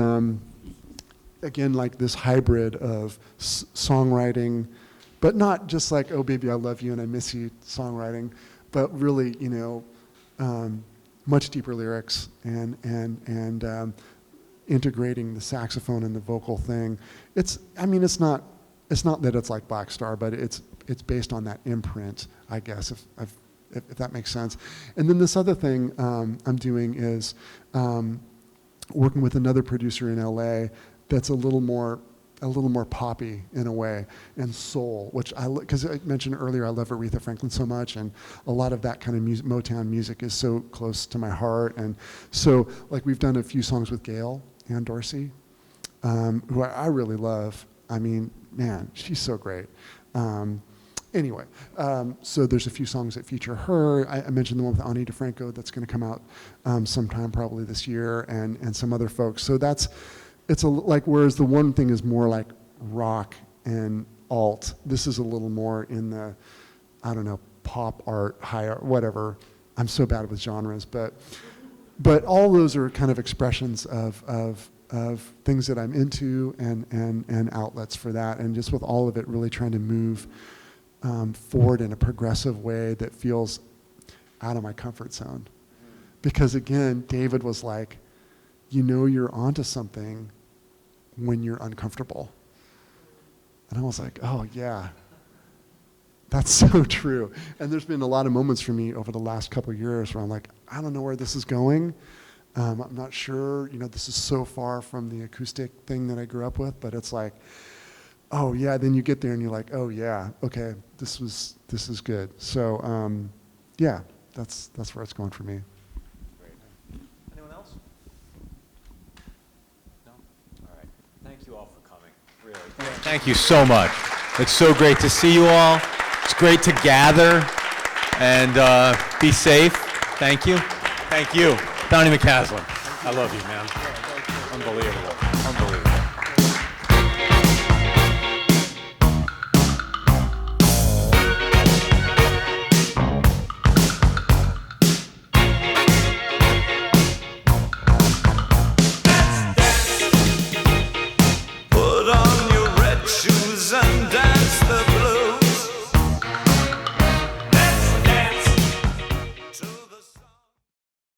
again, like this hybrid of songwriting, but not just like, oh, baby, I love you and I miss you songwriting, but really, much deeper lyrics and integrating the saxophone and the vocal thing. It's not that it's like Blackstar, but it's based on that imprint, I guess, if that makes sense. And then this other thing I'm doing is working with another producer in LA that's a little more poppy in a way, and soul, which because I mentioned earlier, I love Aretha Franklin so much, and a lot of that kind of Motown music is so close to my heart. And so we've done a few songs with Gail Ann Dorsey, who I really love. Man, she's so great. Anyway, so there's a few songs that feature her. I mentioned the one with Ani DeFranco that's going to come out sometime probably this year, and some other folks. So whereas the one thing is more like rock and alt, this is a little more in the, pop art, high art, whatever. I'm so bad with genres, but all those are kind of expressions of things that I'm into and outlets for that, and just with all of it really trying to move forward in a progressive way that feels out of my comfort zone. Because again, David was like, you're onto something when you're uncomfortable. And I was like, oh yeah, that's so true. And there's been a lot of moments for me over the last couple of years where I'm like, I don't know where this is going. I'm not sure, this is so far from the acoustic thing that I grew up with, but it's like, oh yeah, then you get there and you're like, oh yeah, okay, this is good. So yeah, that's where it's going for me. Anyone else? No? All right. Thank you all for coming. Really. Thank you so much. It's so great to see you all. It's great to gather and be safe. Thank you. Thank you. Donny McCaslin. I love you, man. Unbelievable. Unbelievable.